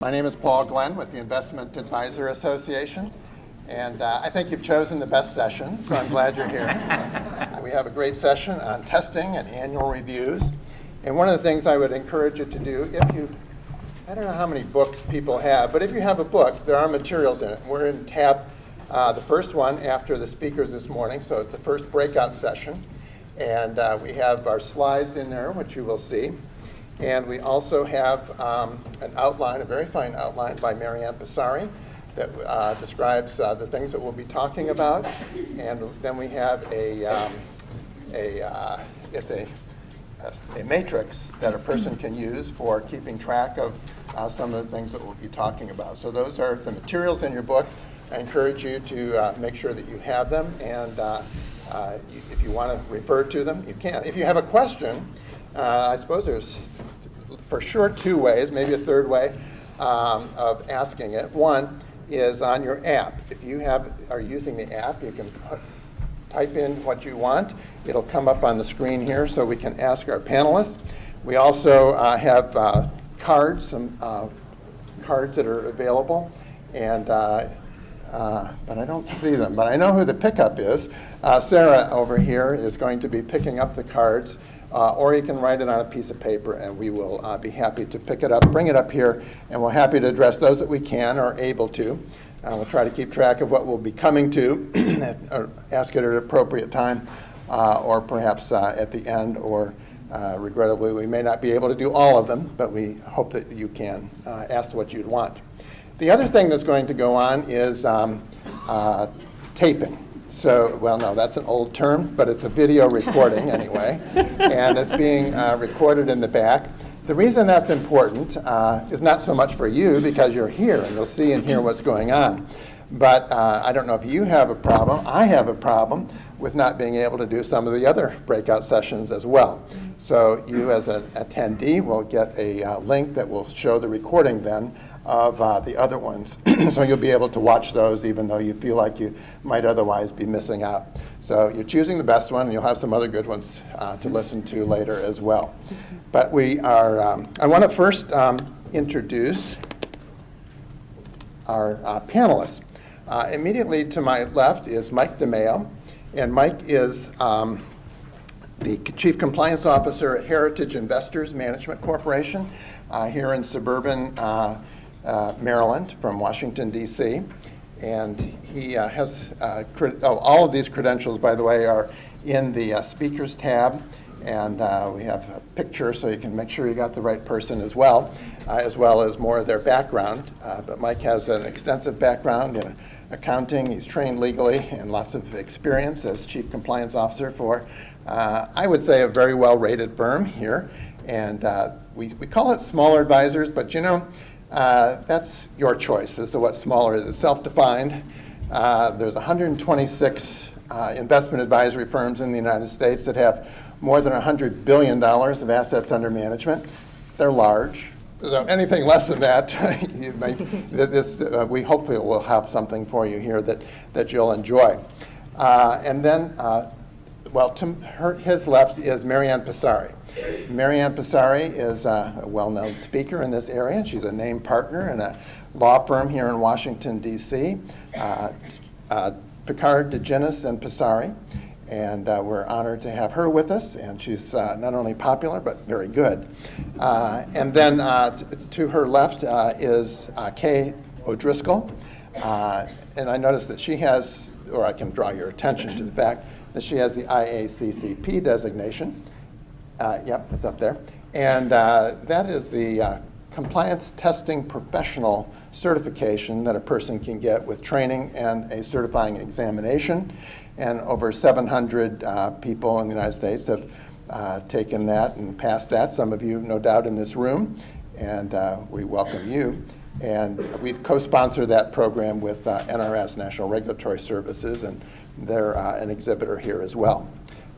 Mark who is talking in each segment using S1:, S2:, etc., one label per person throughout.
S1: My name is Paul Glenn with the Investment Advisor Association, and I think you've chosen the best session, so I'm glad you're here. We have a great session on testing and annual reviews, and one of the things I would encourage you to do, I don't know how many books people have, but if you have a book, there are materials in it. We're in tab, the first one after the speakers this morning, so it's the first breakout session, and we have our slides in there, which you will see. And we also have an outline, a very fine outline by Marianne Passari that describes the things that we'll be talking about. And then we have it's a matrix that a person can use for keeping track of some of the things that we'll be talking about. So those are the materials in your book. I encourage you to make sure that you have them, and if you want to refer to them, you can. If you have a question, I suppose there's for sure two ways, maybe a third way of asking it. One is on your app. If you are using the app, you can type in what you want. It'll come up on the screen here so we can ask our panelists. We also have cards, some cards that are available, and but I don't see them. But I know who the pickup is. Sarah over here is going to be picking up the cards. Or you can write it on a piece of paper, and we will be happy to pick it up, bring it up here, and we're happy to address those that we can or are able to. We'll try to keep track of what we'll be coming to, or ask it at an appropriate time, or perhaps at the end, or regrettably, we may not be able to do all of them, but we hope that you can ask what you'd want. The other thing that's going to go on is taping. So, well, no, that's an old term, but it's a video recording anyway, and it's being recorded in the back. The reason that's important is not so much for you, because you're here and you'll see and hear what's going on, but I don't know if you have a problem. I have a problem with not being able to do some of the other breakout sessions as well. So you as an attendee will get a link that will show the recording then of the other ones. So you'll be able to watch those even though you feel like you might otherwise be missing out. So you're choosing the best one, and you'll have some other good ones to listen to later as well. But we are, I want to first introduce our panelists. Immediately to my left is Mike DeMeo, and Mike is the Chief Compliance Officer at Heritage Investors Management Corporation here in suburban Maryland from Washington, D.C. And he has, all of these credentials, by the way, are in the speakers tab. And we have a picture so you can make sure you got the right person as well as more of their background. But Mike has an extensive background in accounting. He's trained legally and lots of experience as Chief Compliance Officer for, I would say, a very well-rated firm here. And we call it smaller advisors, but you know, that's your choice as to what smaller is. It's self-defined. There's 126 investment advisory firms in the United States that have more than $100 billion of assets under management. They're large. So anything less than that, we hopefully will have something for you here that you'll enjoy. And then, well, to his left is Marianne Passari. Marianne Passari is a well-known speaker in this area. She's a named partner in a law firm here in Washington, D.C., Picard, DeGenis, and Passari. And we're honored to have her with us, and she's not only popular, but very good. And then to her left is Kay O'Driscoll. And I noticed that she has, or I can draw your attention to the fact that she has the IACCP designation. Yep, it's up there. And that is the compliance testing professional certification that a person can get with training and a certifying examination. And over 700 people in the United States have taken that and passed that. Some of you, no doubt, in this room, and we welcome you. And we co-sponsor that program with NRS, National Regulatory Services, and they're an exhibitor here as well.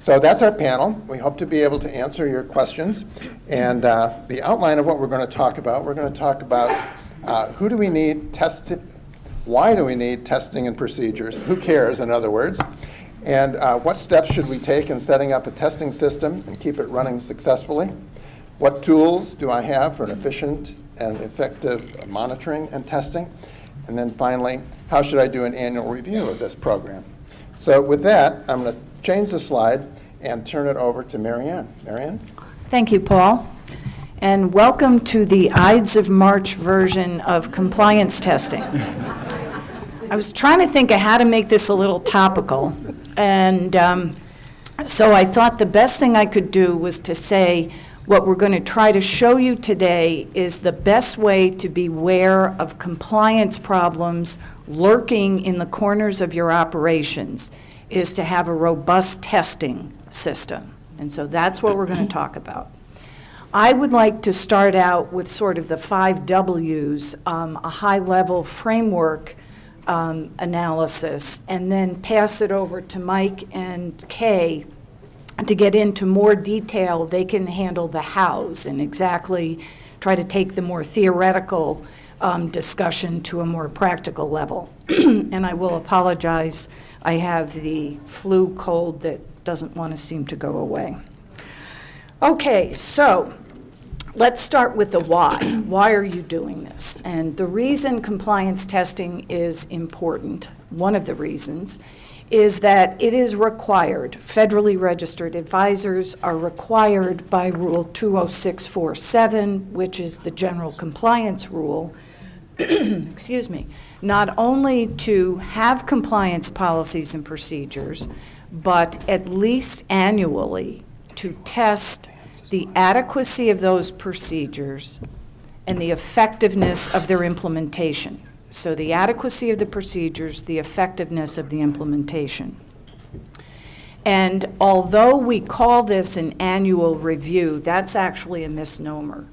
S1: So that's our panel. We hope to be able to answer your questions. And the outline of what we're going to talk about, we're going to talk about who do we need tested, why do we need testing and procedures, who cares, in other words, and what steps should we take in setting up a testing system and keep it running successfully. What tools do I have for an efficient and effective monitoring and testing? And then finally, how should I do an annual review of this program? So with that, I'm going to change the slide and turn it over to Marianne. Marianne?
S2: Thank you, Paul. And welcome to the Ides of March version of compliance testing. I was trying to think of how to make this a little topical, and so I thought the best thing I could do was to say what we're going to try to show you today is the best way to beware of compliance problems lurking in the corners of your operations is to have a robust testing system. And so that's what we're going to talk about. I would like to start out with sort of the 5 W's, a high-level framework analysis, and then pass it over to Mike and Kay to get into more detail. They can handle the hows and exactly try to take the more theoretical discussion to a more practical level. And I will apologize, I have the flu cold that doesn't want to seem to go away. Okay, so let's start with the why. Why are you doing this? And the reason compliance testing is important, one of the reasons, is that it is required. Federally registered advisors are required by Rule 20647, which is the general compliance rule, excuse me, not only to have compliance policies and procedures, but at least annually to test the adequacy of those procedures and the effectiveness of their implementation. So the adequacy of the procedures, the effectiveness of the implementation. And although we call this an annual review, that's actually a misnomer.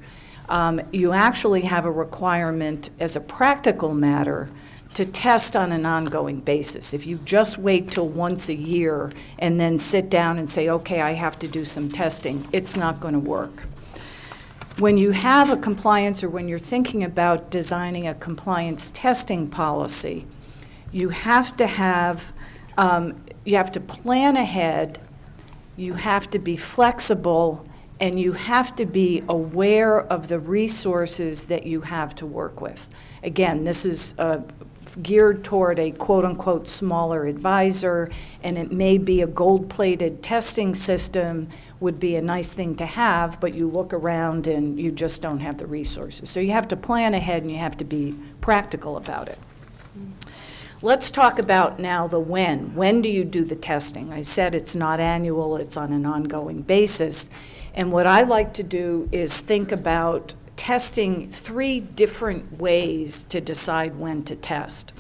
S2: You actually have a requirement as a practical matter to test on an ongoing basis. If you just wait till once a year and then sit down and say, okay, I have to do some testing, it's not going to work. When you have a compliance or when you're thinking about designing a compliance testing policy, you have to plan ahead, you have to be flexible, and you have to be aware of the resources that you have to work with. Again, this is geared toward a quote-unquote smaller advisor, and it may be a gold-plated testing system would be a nice thing to have, but you look around and you just don't have the resources. So you have to plan ahead and you have to be practical about it. Let's talk about now the when. When do you do the testing? I said it's not annual, it's on an ongoing basis. And what I like to do is think about testing 3 different ways to decide when to test.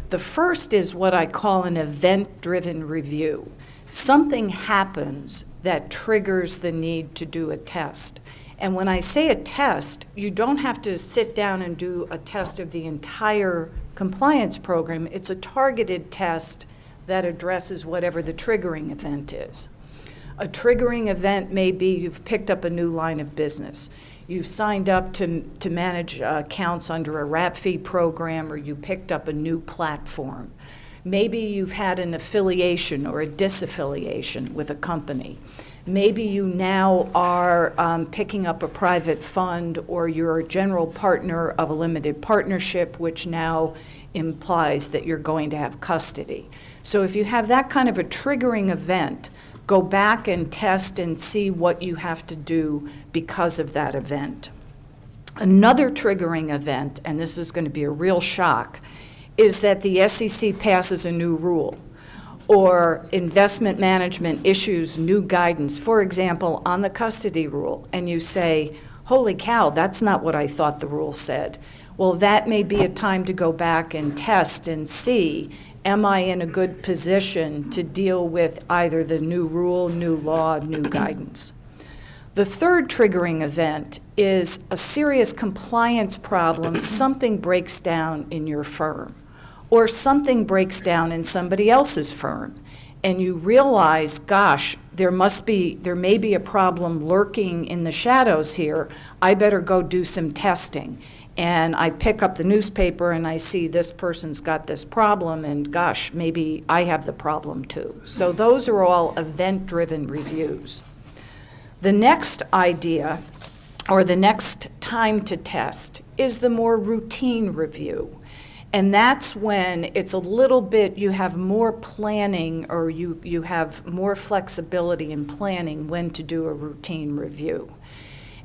S2: The first is what I call an event-driven review. Something happens that triggers the need to do a test. And when I say a test, you don't have to sit down and do a test of the entire compliance program. It's a targeted test that addresses whatever the triggering event is. A triggering event may be you've picked up a new line of business. You've signed up to manage accounts under a RAP fee program, or you picked up a new platform. Maybe you've had an affiliation or a disaffiliation with a company. Maybe you now are picking up a private fund, or you're a general partner of a limited partnership, which now implies that you're going to have custody. So if you have that kind of a triggering event, go back and test and see what you have to do because of that event. Another triggering event, and this is going to be a real shock, is that the SEC passes a new rule, or investment management issues new guidance, for example, on the custody rule, and you say, holy cow, that's not what I thought the rule said. Well, that may be a time to go back and test and see, am I in a good position to deal with either the new rule, new law, new guidance? The third triggering event is a serious compliance problem. Something breaks down in your firm, or something breaks down in somebody else's firm, and you realize, gosh, there may be a problem lurking in the shadows here. I better go do some testing. And I pick up the newspaper and I see this person's got this problem, and gosh, maybe I have the problem too. So those are all event-driven reviews. The next idea or the next time to test is the more routine review. And that's when it's a little bit, you have more planning, or you have more flexibility in planning when to do a routine review.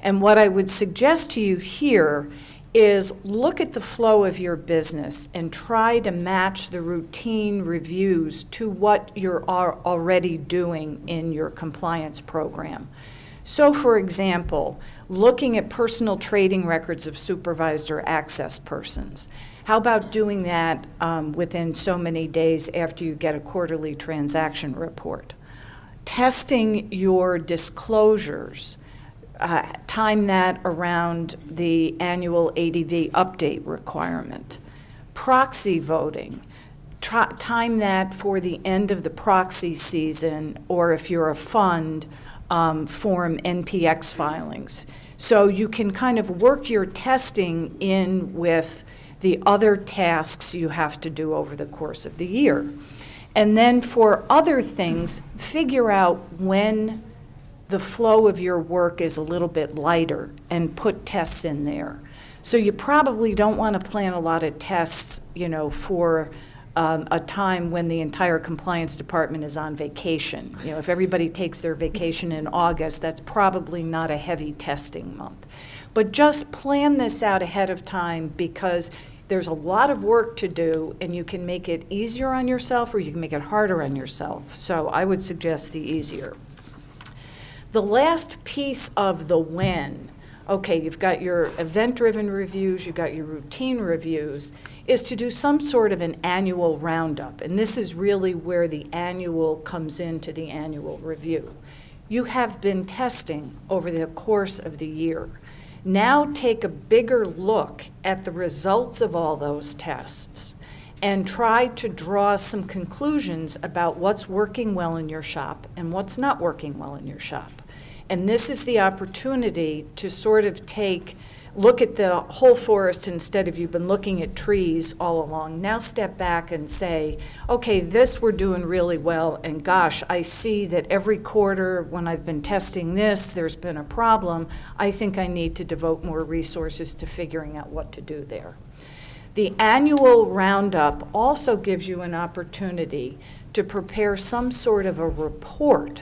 S2: And what I would suggest to you here is look at the flow of your business and try to match the routine reviews to what you're already doing in your compliance program. So, for example, looking at personal trading records of supervised or access persons. How about doing that within so many days after you get a quarterly transaction report? Testing your disclosures, time that around the annual ADV update requirement. Proxy voting, time that for the end of the proxy season, or if you're a fund, Form NPX filings. So you can kind of work your testing in with the other tasks you have to do over the course of the year. And then for other things, figure out when the flow of your work is a little bit lighter and put tests in there. So you probably don't want to plan a lot of tests, for a time when the entire compliance department is on vacation. If everybody takes their vacation in August, that's probably not a heavy testing month. But just plan this out ahead of time, because there's a lot of work to do, and you can make it easier on yourself or you can make it harder on yourself. So I would suggest the easier. The last piece of the when, okay, you've got your event-driven reviews, you've got your routine reviews, is to do some sort of an annual roundup. And this is really where the annual comes into the annual review. You have been testing over the course of the year. Now take a bigger look at the results of all those tests and try to draw some conclusions about what's working well in your shop and what's not working well in your shop. And this is the opportunity to sort of look at the whole forest instead of you've been looking at trees all along. Now step back and say, okay, this we're doing really well, and gosh, I see that every quarter when I've been testing this, there's been a problem. I think I need to devote more resources to figuring out what to do there. The annual roundup also gives you an opportunity to prepare some sort of a report.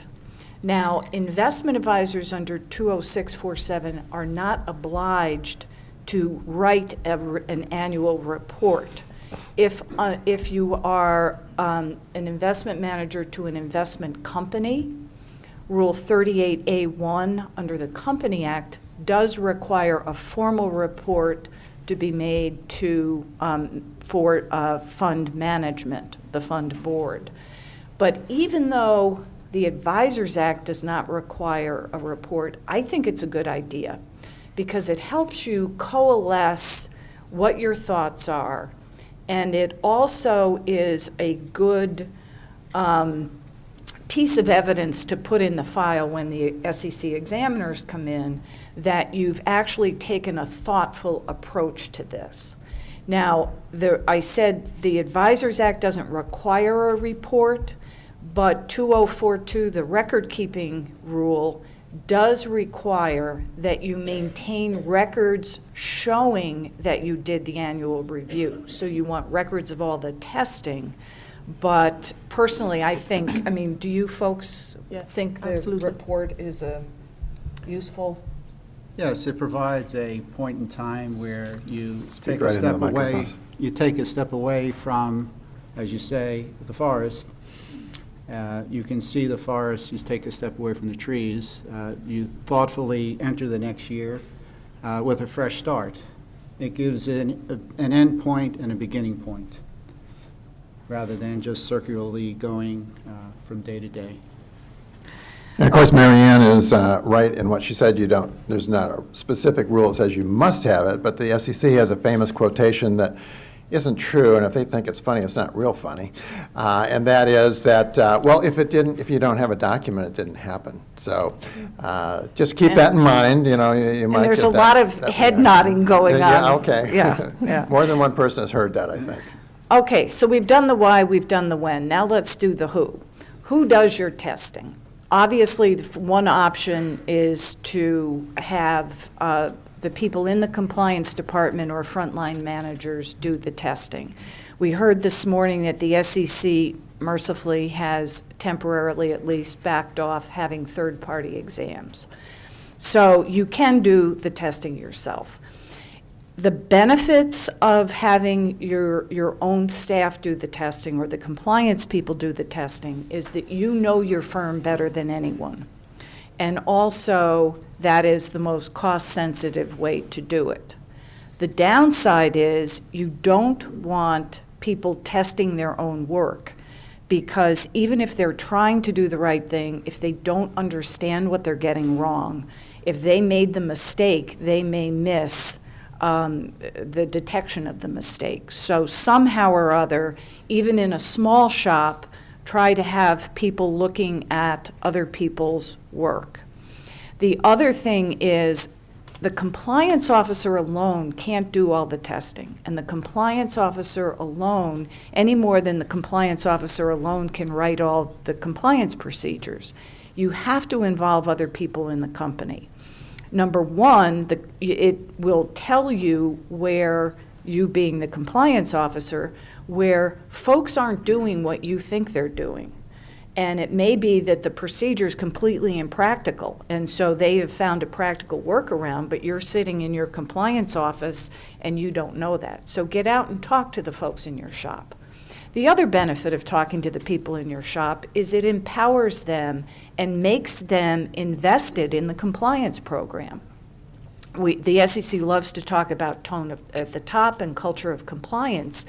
S2: Now, investment advisors under 20647 are not obliged to write an annual report. If you are an investment manager to an investment company, Rule 38A1 under the Company Act does require a formal report to be made for fund management, the fund board. But even though the Advisors Act does not require a report, I think it's a good idea, because it helps you coalesce what your thoughts are, and it also is a good piece of evidence to put in the file when the SEC examiners come in that you've actually taken a thoughtful approach to this. Now, I said the Advisors Act doesn't require a report, but 2042, the record-keeping rule, does require that you maintain records showing that you did the annual review. So you want records of all the testing. But personally, I think, do you folks think the
S3: absolutely.
S2: report is useful?
S4: Yes, it provides a point in time where you take
S1: right
S4: a
S1: into
S4: step
S1: the
S4: away.
S1: microphones.
S4: You take a step away from, as you say, the forest. You can see the forest, you take a step away from the trees. You thoughtfully enter the next year with a fresh start. It gives an end point and a beginning point, rather than just circularly going from day to day.
S1: And of course, Marianne is right in what she said. There's not a specific rule that says you must have it, but the SEC has a famous quotation that isn't true, and if they think it's funny, it's not real funny. And that is that, well, if you don't have a document, it didn't happen. So just keep that in mind. You might.
S2: And there's a lot of head nodding going on.
S1: Yeah, okay.
S2: Yeah.
S1: More than one person has heard that, I think.
S2: Okay, so we've done the why, we've done the when. Now let's do the who. Who does your testing? Obviously, one option is to have the people in the compliance department or frontline managers do the testing. We heard this morning that the SEC mercifully has temporarily at least backed off having third-party exams. So you can do the testing yourself. The benefits of having your own staff do the testing or the compliance people do the testing is that you know your firm better than anyone. And also, that is the most cost-sensitive way to do it. The downside is you don't want people testing their own work, because even if they're trying to do the right thing, if they don't understand what they're getting wrong, if they made the mistake, they may miss the detection of the mistake. So somehow or other, even in a small shop, try to have people looking at other people's work. The other thing is the compliance officer alone can't do all the testing, and the compliance officer alone, any more than the compliance officer alone can write all the compliance procedures. You have to involve other people in the company. Number one, it will tell you where, you being the compliance officer, where folks aren't doing what you think they're doing. And it may be that the procedure is completely impractical, and so they have found a practical workaround, but you're sitting in your compliance office and you don't know that. So get out and talk to the folks in your shop. The other benefit of talking to the people in your shop is it empowers them and makes them invested in the compliance program. The SEC loves to talk about tone at the top and culture of compliance,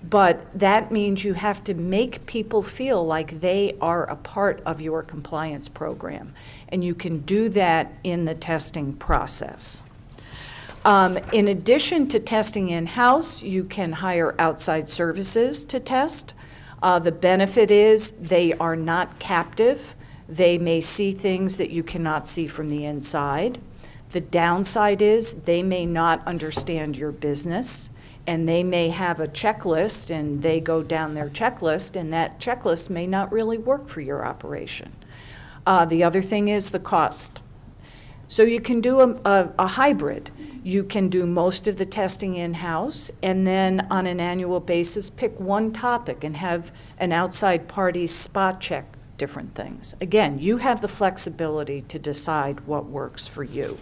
S2: but that means you have to make people feel like they are a part of your compliance program, and you can do that in the testing process. In addition to testing in-house, you can hire outside services to test. The benefit is they are not captive. They may see things that you cannot see from the inside. The downside is they may not understand your business, and they may have a checklist, and they go down their checklist, and that checklist may not really work for your operation. The other thing is the cost. So you can do a hybrid. You can do most of the testing in-house, and then on an annual basis, pick one topic and have an outside party spot check different things. Again, you have the flexibility to decide what works for you.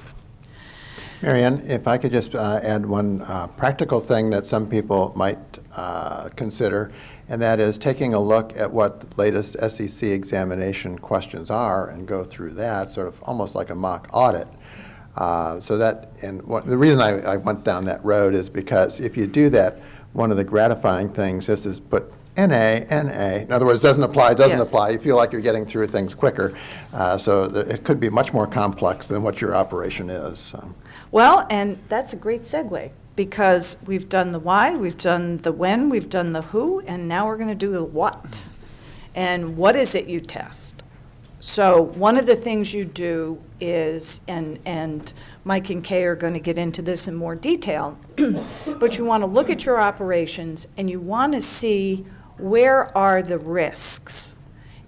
S1: Marianne, if I could just add one practical thing that some people might consider, and that is taking a look at what the latest SEC examination questions are and go through that, sort of almost like a mock audit. The reason I went down that road is because if you do that, one of the gratifying things is to put NA. In other words, doesn't apply, doesn't
S2: Yes.
S1: apply. You feel like you're getting through things quicker. So it could be much more complex than what your operation is. So.
S2: Well, and that's a great segue, because we've done the why, we've done the when, we've done the who, and now we're going to do the what. And what is it you test? So one of the things you do is, and Mike and Kay are going to get into this in more detail, but you want to look at your operations and you want to see where are the risks.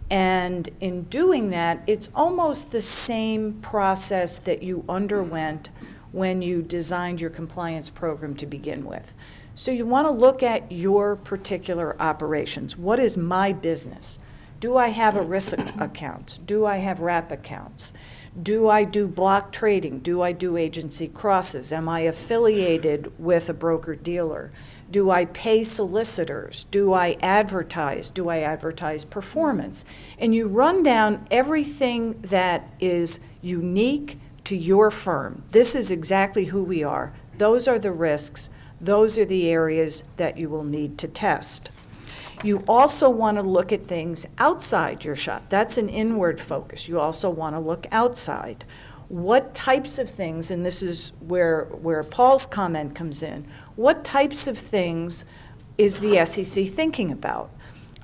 S2: And in doing that, it's almost the same process that you underwent when you designed your compliance program to begin with. So you want to look at your particular operations. What is my business? Do I have a risk account? Do I have wrap accounts? Do I do block trading? Do I do agency crosses? Am I affiliated with a broker-dealer? Do I pay solicitors? Do I advertise? Do I advertise performance? And you run down everything that is unique to your firm. This is exactly who we are. Those are the risks. Those are the areas that you will need to test. You also want to look at things outside your shop. That's an inward focus. You also want to look outside. What types of things, and this is where Paul's comment comes in, what types of things is the SEC thinking about?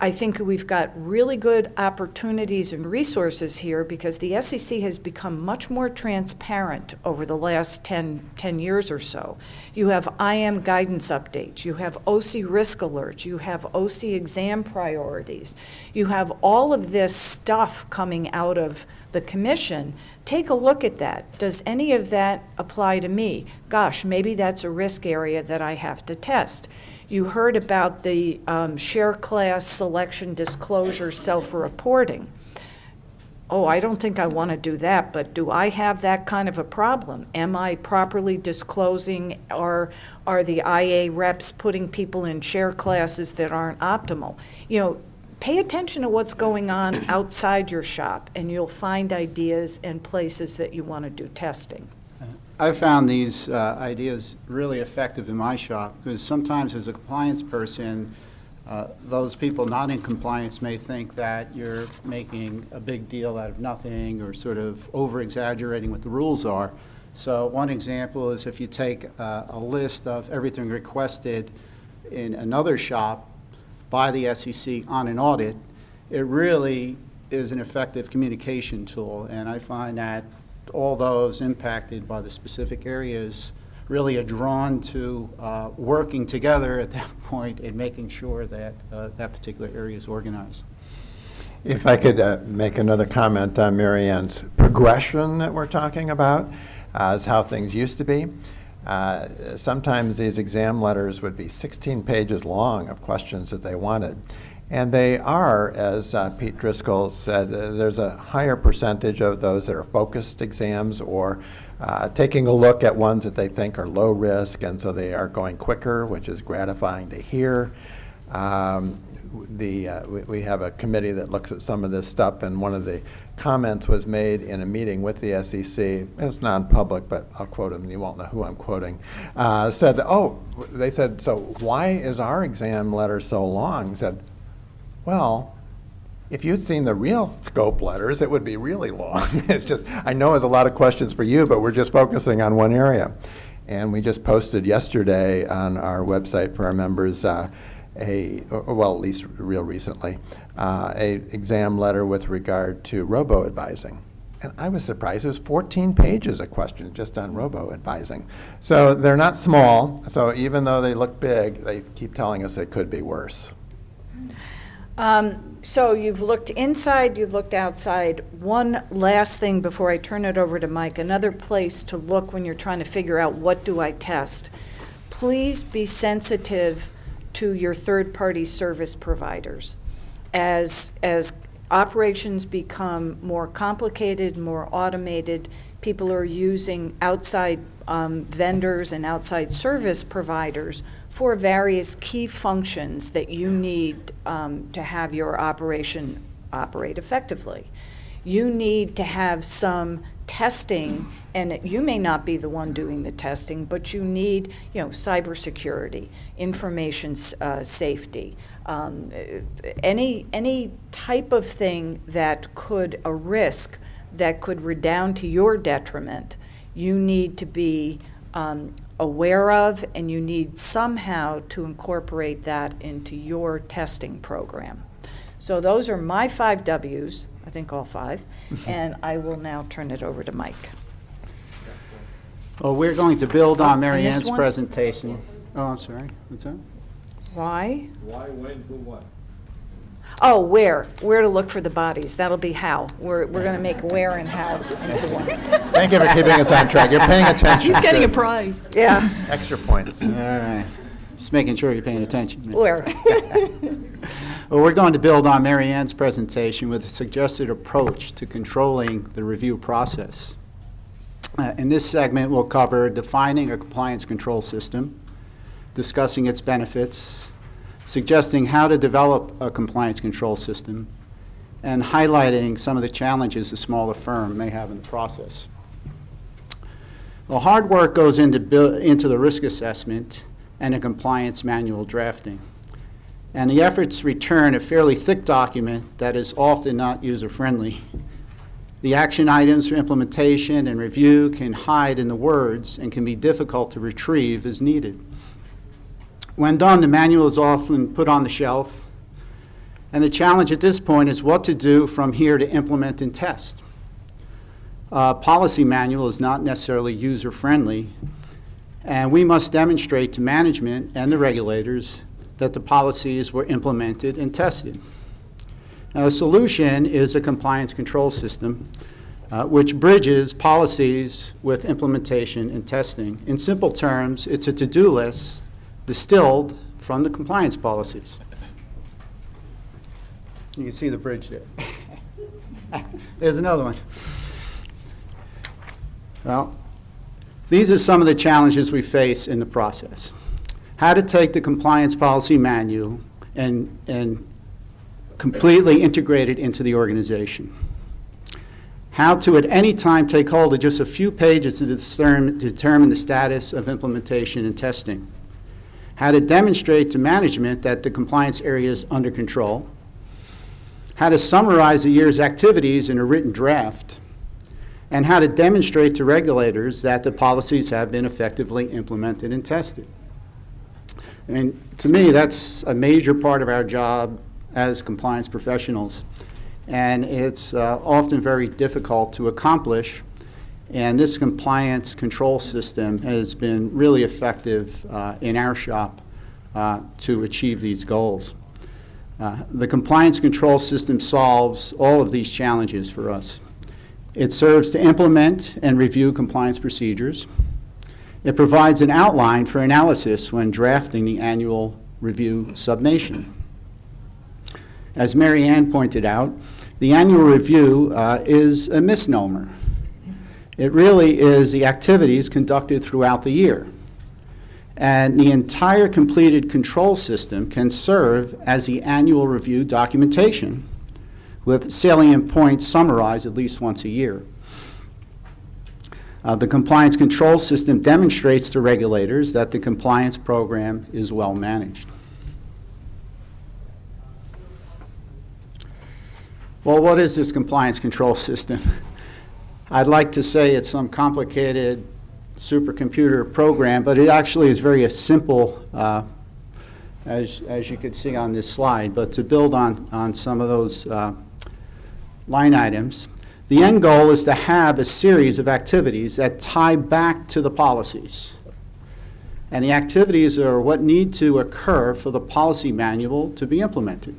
S2: I think we've got really good opportunities and resources here because the SEC has become much more transparent over the last 10 years or so. You have IM guidance updates, you have OC risk alerts, you have OC exam priorities, you have all of this stuff coming out of the commission. Take a look at that. Does any of that apply to me? Gosh, maybe that's a risk area that I have to test. You heard about the share class selection disclosure self-reporting. Oh, I don't think I want to do that, but do I have that kind of a problem? Am I properly disclosing, or are the IA reps putting people in share classes that aren't optimal? You know, pay attention to what's going on outside your shop, and you'll find ideas and places that you want to do testing.
S4: I've found these ideas really effective in my shop because sometimes as a compliance person, those people not in compliance may think that you're making a big deal out of nothing or sort of over-exaggerating what the rules are. So one example is if you take a list of everything requested in another shop by the SEC on an audit, it really is an effective communication tool. And I find that all those impacted by the specific areas really are drawn to working together at that point and making sure that that particular area is organized.
S1: If I could make another comment on Mary Ann's progression that we're talking about, is how things used to be. Sometimes these exam letters would be 16 pages long of questions that they wanted. And they are, as Pete Driscoll said, there's a higher percentage of those that are focused exams or taking a look at ones that they think are low risk, and so they are going quicker, which is gratifying to hear. We have a committee that looks at some of this stuff, and one of the comments was made in a meeting with the SEC. It was non-public, but I'll quote him, and you won't know who I'm quoting. Said that, they said, so why is our exam letter so long? He said, well, if you'd seen the real scope letters, it would be really long. It's just, I know there's a lot of questions for you, but we're just focusing on one area. And we just posted yesterday on our website for our members well, at least real recently, a exam letter with regard to robo-advising. And I was surprised. It was 14 pages of questions just on robo-advising. So they're not small. So even though they look big, they keep telling us they could be worse.
S2: So you've looked inside, you've looked outside. One last thing before I turn it over to Mike, another place to look when you're trying to figure out what do I test. Please be sensitive to your third-party service providers. As operations become more complicated, more automated, people are using outside vendors and outside service providers for various key functions that you need to have your operation operate effectively. You need to have some testing, and you may not be the one doing the testing, but you need, cybersecurity, information safety, any type of thing that could, a risk that could redound to your detriment, you need to be aware of, and you need somehow to incorporate that into your testing program. So those are my 5 W's, I think all 5, and I will now turn it over to Mike.
S4: Well, we're going to build on Mary
S2: I missed
S4: Ann's
S2: one?
S4: presentation. Oh, I'm sorry. What's that?
S2: Why?
S3: Why, when, who, what?
S2: Oh, where to look for the bodies. That'll be how. We're going to make where and how into one.
S1: Thank you for keeping us on track. You're paying attention.
S5: He's getting a
S1: Good.
S5: prize.
S2: Yeah,
S1: Extra points.
S4: All right. Just making sure you're paying attention.
S2: where?
S4: Well, we're going to build on Mary Ann's presentation with a suggested approach to controlling the review process. In this segment, we'll cover defining a compliance control system, discussing its benefits, suggesting how to develop a compliance control system, and highlighting some of the challenges a smaller firm may have in the process. The hard work goes into the risk assessment and a compliance manual drafting. And the efforts return a fairly thick document that is often not user-friendly. The action items for implementation and review can hide in the words and can be difficult to retrieve as needed. When done, the manual is often put on the shelf, And the challenge at this point is what to do from here to implement and test. Policy manual is not necessarily user-friendly, and we must demonstrate to management and the regulators that the policies were implemented and tested. Now, the solution is a compliance control system which bridges policies with implementation and testing. In simple terms, it's a to-do list distilled from the compliance policies. You can see the bridge there. There's another one. Well, these are some of the challenges we face in the process. How to take the compliance policy manual and completely integrate it into the organization. How to at any time take hold of just a few pages to determine the status of implementation and testing. How to demonstrate to management that the compliance area is under control. How to summarize the year's activities in a written draft. And how to demonstrate to regulators that the policies have been effectively implemented and tested. I mean, to me, that's a major part of our job as compliance professionals. And it's often very difficult to accomplish. And this compliance control system has been really effective in our shop to achieve these goals. The compliance control system solves all of these challenges for us. It serves to implement and review compliance procedures. It provides an outline for analysis when drafting the annual review summation. As Mary Ann pointed out, the annual review is a misnomer. It really is the activities conducted throughout the year. And the entire completed control system can serve as the annual review documentation, with salient points summarized at least once a year. The compliance control system demonstrates to regulators that the compliance program is well managed. Well, what is this compliance control system? I'd like to say it's some complicated supercomputer program, but it actually is very simple, as you can see on this slide. But to build on some of those line items, the end goal is to have a series of activities that tie back to the policies. And the activities are what need to occur for the policy manual to be implemented.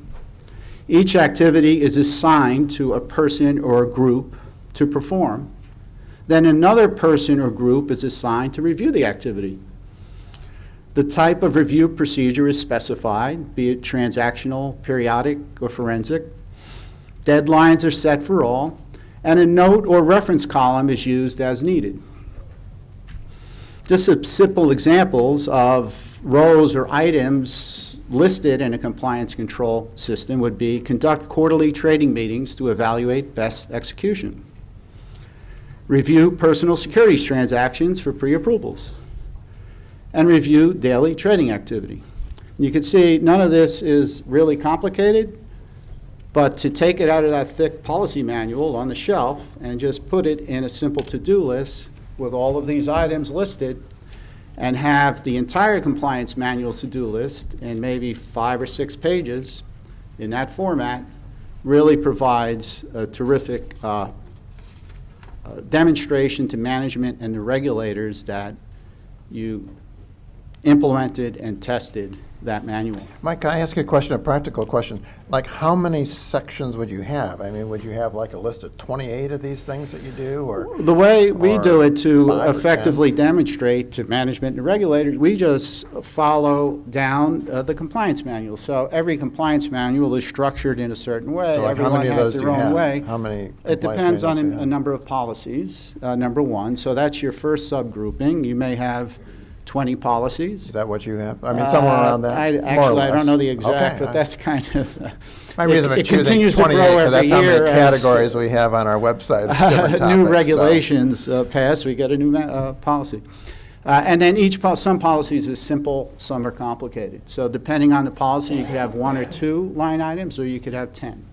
S4: Each activity is assigned to a person or a group to perform. Then another person or group is assigned to review the activity. The type of review procedure is specified, be it transactional, periodic, or forensic. Deadlines are set for all, and a note or reference column is used as needed. Just some simple examples of rows or items listed in a compliance control system would be conduct quarterly trading meetings to evaluate best execution. Review personal securities transactions for pre-approvals. And review daily trading activity. And you can see none of this is really complicated, but to take it out of that thick policy manual on the shelf and just put it in a simple to-do list with all of these items listed and have the entire compliance manual to-do list in maybe 5 or 6 pages in that format really provides a terrific demonstration to management and the regulators that you implemented and tested that manual.
S1: Mike, can I ask you a question, a practical question? Like, how many sections would you have? I mean, would you have like a list of 28 of these things that you do, or?
S4: The way we do it to
S1: 5 or 10?
S4: effectively demonstrate to management and regulators, we just follow down the compliance manual. So every compliance manual is structured in a certain way.
S1: So like how
S4: Everyone
S1: many of
S4: has
S1: those do
S4: their
S1: you
S4: own
S1: have?
S4: way.
S1: How many
S4: It
S1: compliance
S4: depends on
S1: manuals do you
S4: a
S1: have?
S4: number of policies, number one. So that's your first subgrouping. You may have 20 policies.
S1: Is that what you have? I mean, somewhere around that?
S4: I
S1: more or
S4: actually, I don't
S1: less.
S4: know the exact,
S1: Okay.
S4: but that's kind of,
S1: My reason for
S4: it
S1: choosing
S4: continues to
S1: 28,
S4: grow
S1: 'cause
S4: every
S1: that's how
S4: year
S1: many
S4: as
S1: categories we have on our website. Different topics,
S4: new
S1: so.
S4: regulations pass, we get a new policy. And then some policies are simple, some are complicated. So depending on the policy, you could have 1 or 2 line items, or you could have 10.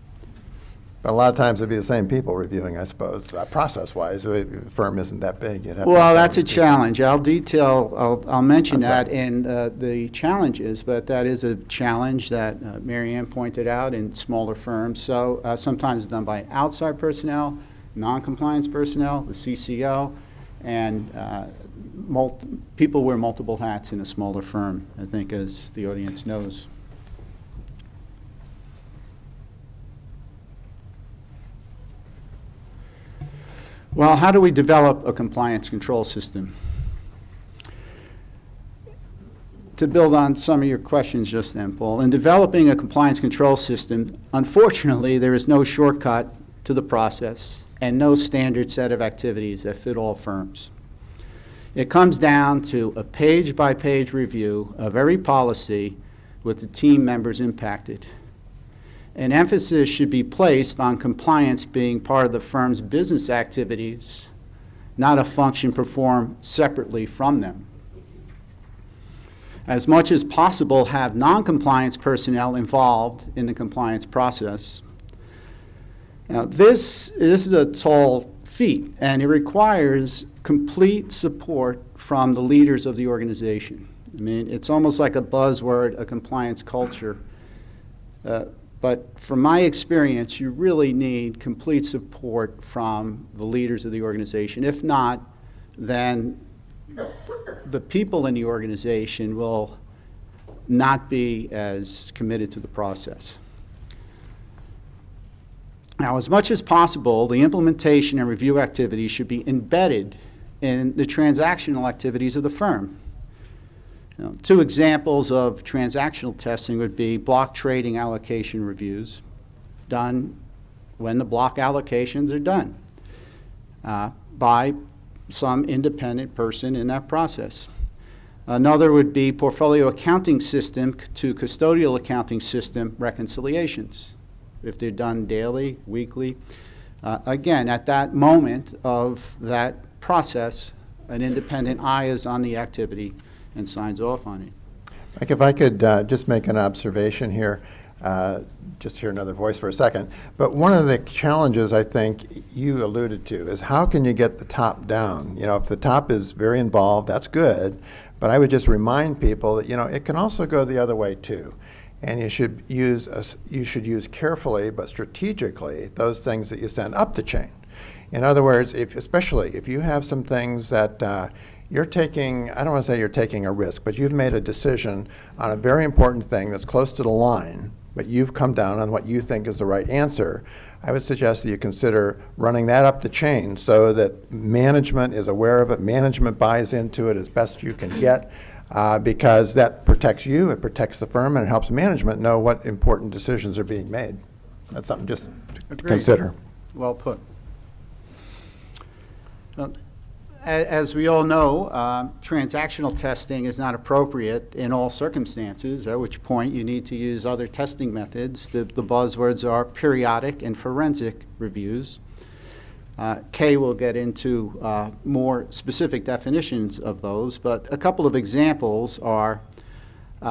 S1: But a lot of times it'd be the same people reviewing, I suppose, process-wise. The firm isn't that big. You'd have to
S4: Well,
S1: have
S4: that's a
S1: people.
S4: challenge. I'll mention
S1: I'm sorry.
S4: that in the challenges, but that is a challenge that Mary Ann pointed out in smaller firms. So sometimes it's done by outside personnel, non-compliance personnel, the CCO, and people wear multiple hats in a smaller firm, I think, as the audience knows. Well, how do we develop a compliance control system? To build on some of your questions just then, Paul, in developing a compliance control system, unfortunately, there is no shortcut to the process and no standard set of activities that fit all firms. It comes down to a page-by-page review of every policy with the team members impacted. An emphasis should be placed on compliance being part of the firm's business activities, not a function performed separately from them. As much as possible, have non-compliance personnel involved in the compliance process. Now, this is a tall feat, and it requires complete support from the leaders of the organization. I mean, it's almost like a buzzword, a compliance culture. But from my experience, you really need complete support from the leaders of the organization. If not, then the people in the organization will not be as committed to the process. Now, as much as possible, the implementation and review activities should be embedded in the transactional activities of the firm. Two examples of transactional testing would be block trading allocation reviews done when the block allocations are done by some independent person in that process. Another would be portfolio accounting system to custodial accounting system reconciliations, if they're done daily, weekly. Again, at that moment of that process, an independent eye is on the activity and signs off on it.
S1: Like if I could just make an observation here, just hear another voice for a second. But one of the challenges I think you alluded to is how can you get the top down? You know, if the top is very involved, that's good. But I would just remind people that, you know, it can also go the other way too. And you should use carefully but strategically those things that you send up the chain. In other words, especially if you have some things that you're taking, I don't want to say you're taking a risk, but you've made a decision on a very important thing that's close to the line, but you've come down on what you think is the right answer, I would suggest that you consider running that up the chain so that management is aware of it, management buys into it as best you can get, because that protects you, it protects the firm, and it helps management know what important decisions are being made. That's something just to
S4: Agreed.
S1: consider.
S4: Well put. Well, as we all know, transactional testing is not appropriate in all circumstances, at which point you need to use other testing methods. The buzzwords are periodic and forensic reviews. Kay will get into more specific definitions of those, but a couple of examples are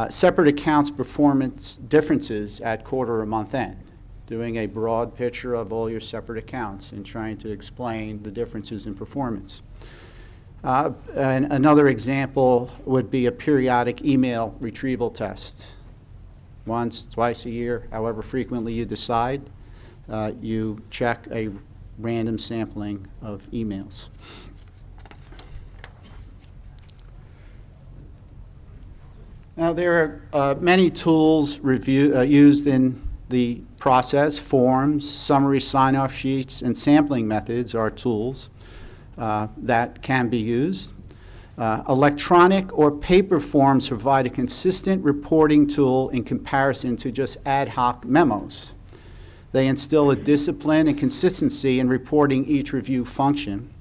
S4: separate accounts performance differences at quarter or month end, doing a broad picture of all your separate accounts and trying to explain the differences in performance. And another example would be a periodic email retrieval test. Once, twice a year, however frequently you decide, you check a random sampling of emails. Now, there are many tools used in the process. Forms, summary sign-off sheets, and sampling methods are tools that can be used. Electronic or paper forms provide a consistent reporting tool in comparison to just ad hoc memos. They instill a discipline and consistency in reporting each review function,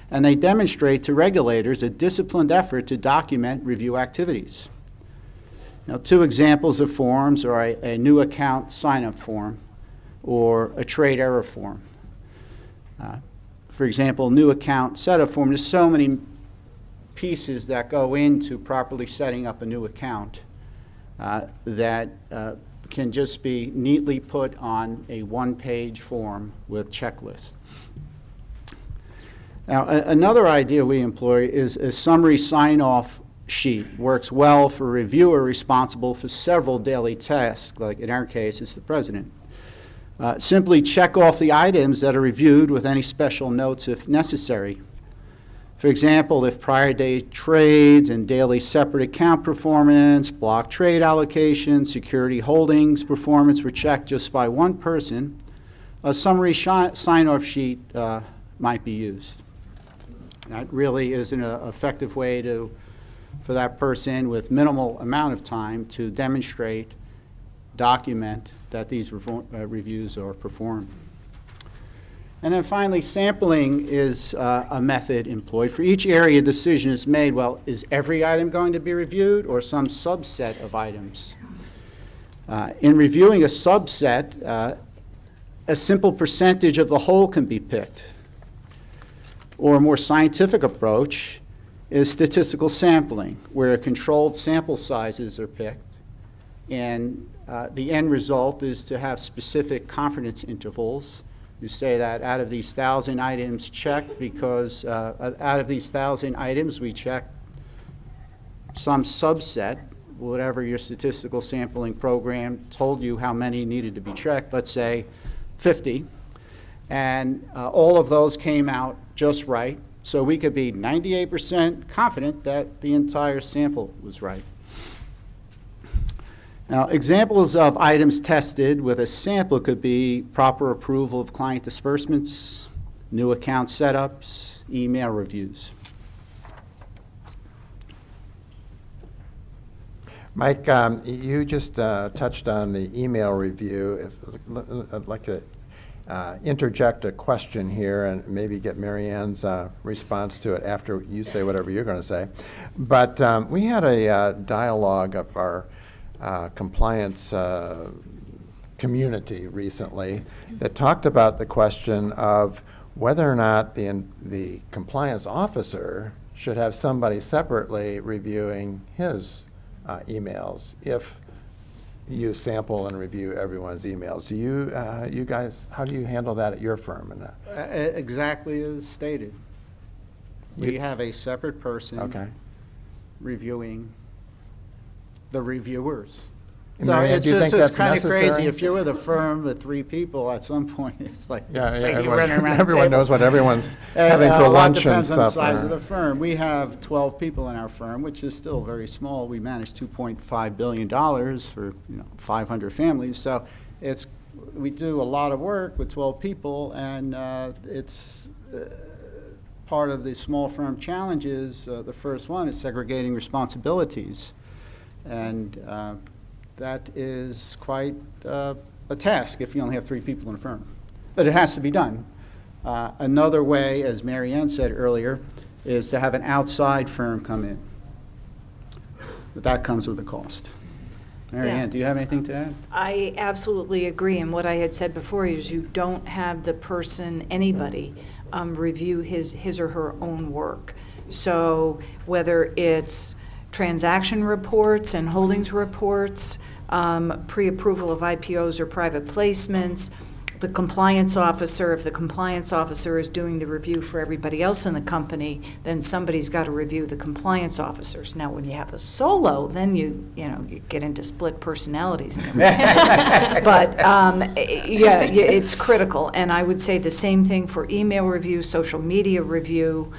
S4: and they demonstrate to regulators a disciplined effort to document review activities. Now, two examples of forms are a new account sign-up form or a trade error form. For example, new account setup form, there's so many pieces that go into properly setting up a new account that can just be neatly put on a one-page form with checklists. Now, another idea we employ is a summary sign-off sheet. Works well for a reviewer responsible for several daily tasks, like in our case, it's the president. Simply check off the items that are reviewed with any special notes if necessary. For example, if prior day trades and daily separate account performance, block trade allocation, security holdings performance were checked just by one person, a summary sign-off sheet might be used. That really is an effective way for that person with minimal amount of time to demonstrate, document that these reviews are performed. And then finally, sampling is a method employed. For each area, a decision is made, well, is every item going to be reviewed or some subset of items? In reviewing a subset, a simple percentage of the whole can be picked. Or a more scientific approach is statistical sampling, where controlled sample sizes are picked, and the end result is to have specific confidence intervals. You say that out of these 1,000 items checked, because out of these 1,000 items we check some subset, whatever your statistical sampling program told you how many needed to be checked, let's say 50, and all of those came out just right, so we could be 98% confident that the entire sample was right. Now, examples of items tested with a sample could be proper approval of client disbursements, new account setups, email reviews.
S1: Mike, you just touched on the email review. I'd like to interject a question here and maybe get Mary Ann's response to it after you say whatever you're going to say. But we had a dialogue of our compliance community recently that talked about the question of whether or not the compliance officer should have somebody separately reviewing his emails if you sample and review everyone's emails. Do you guys, how do you handle that at your firm?
S4: Exactly as stated. We have a separate person reviewing the reviewers. So
S1: Mary Ann,
S4: it's
S1: do you
S4: just
S1: think
S4: it's
S1: that's
S4: kind of
S1: necessary?
S4: crazy. If you're with a firm with 3 people, at some point, it's like you're
S1: everyone,
S4: running around the
S1: everyone
S4: table.
S1: knows what everyone's having for
S4: A lot
S1: lunch and
S4: depends on the
S1: stuff.
S4: size of the firm. We have 12 people in our firm, which is still very small. We manage $2.5 billion for 500 families. So we do a lot of work with 12 people, and it's part of the small firm challenges. The first one is segregating responsibilities. And that is quite a task if you only have 3 people in a firm. But it has to be done. Another way, as Mary Ann said earlier, is to have an outside firm come in. But that comes with a cost. Mary Ann, do you have anything to add?
S2: I absolutely agree, and what I had said before is you don't have the person, anybody, review his or her own work. So whether it's transaction reports and holdings reports, pre-approval of IPOs or private placements, the compliance officer, if the compliance officer is doing the review for everybody else in the company, then somebody's got to review the compliance officers. Now, when you have a solo, then you get into split personalities and everything. But yeah, it's critical. And I would say the same thing for email review, social media review,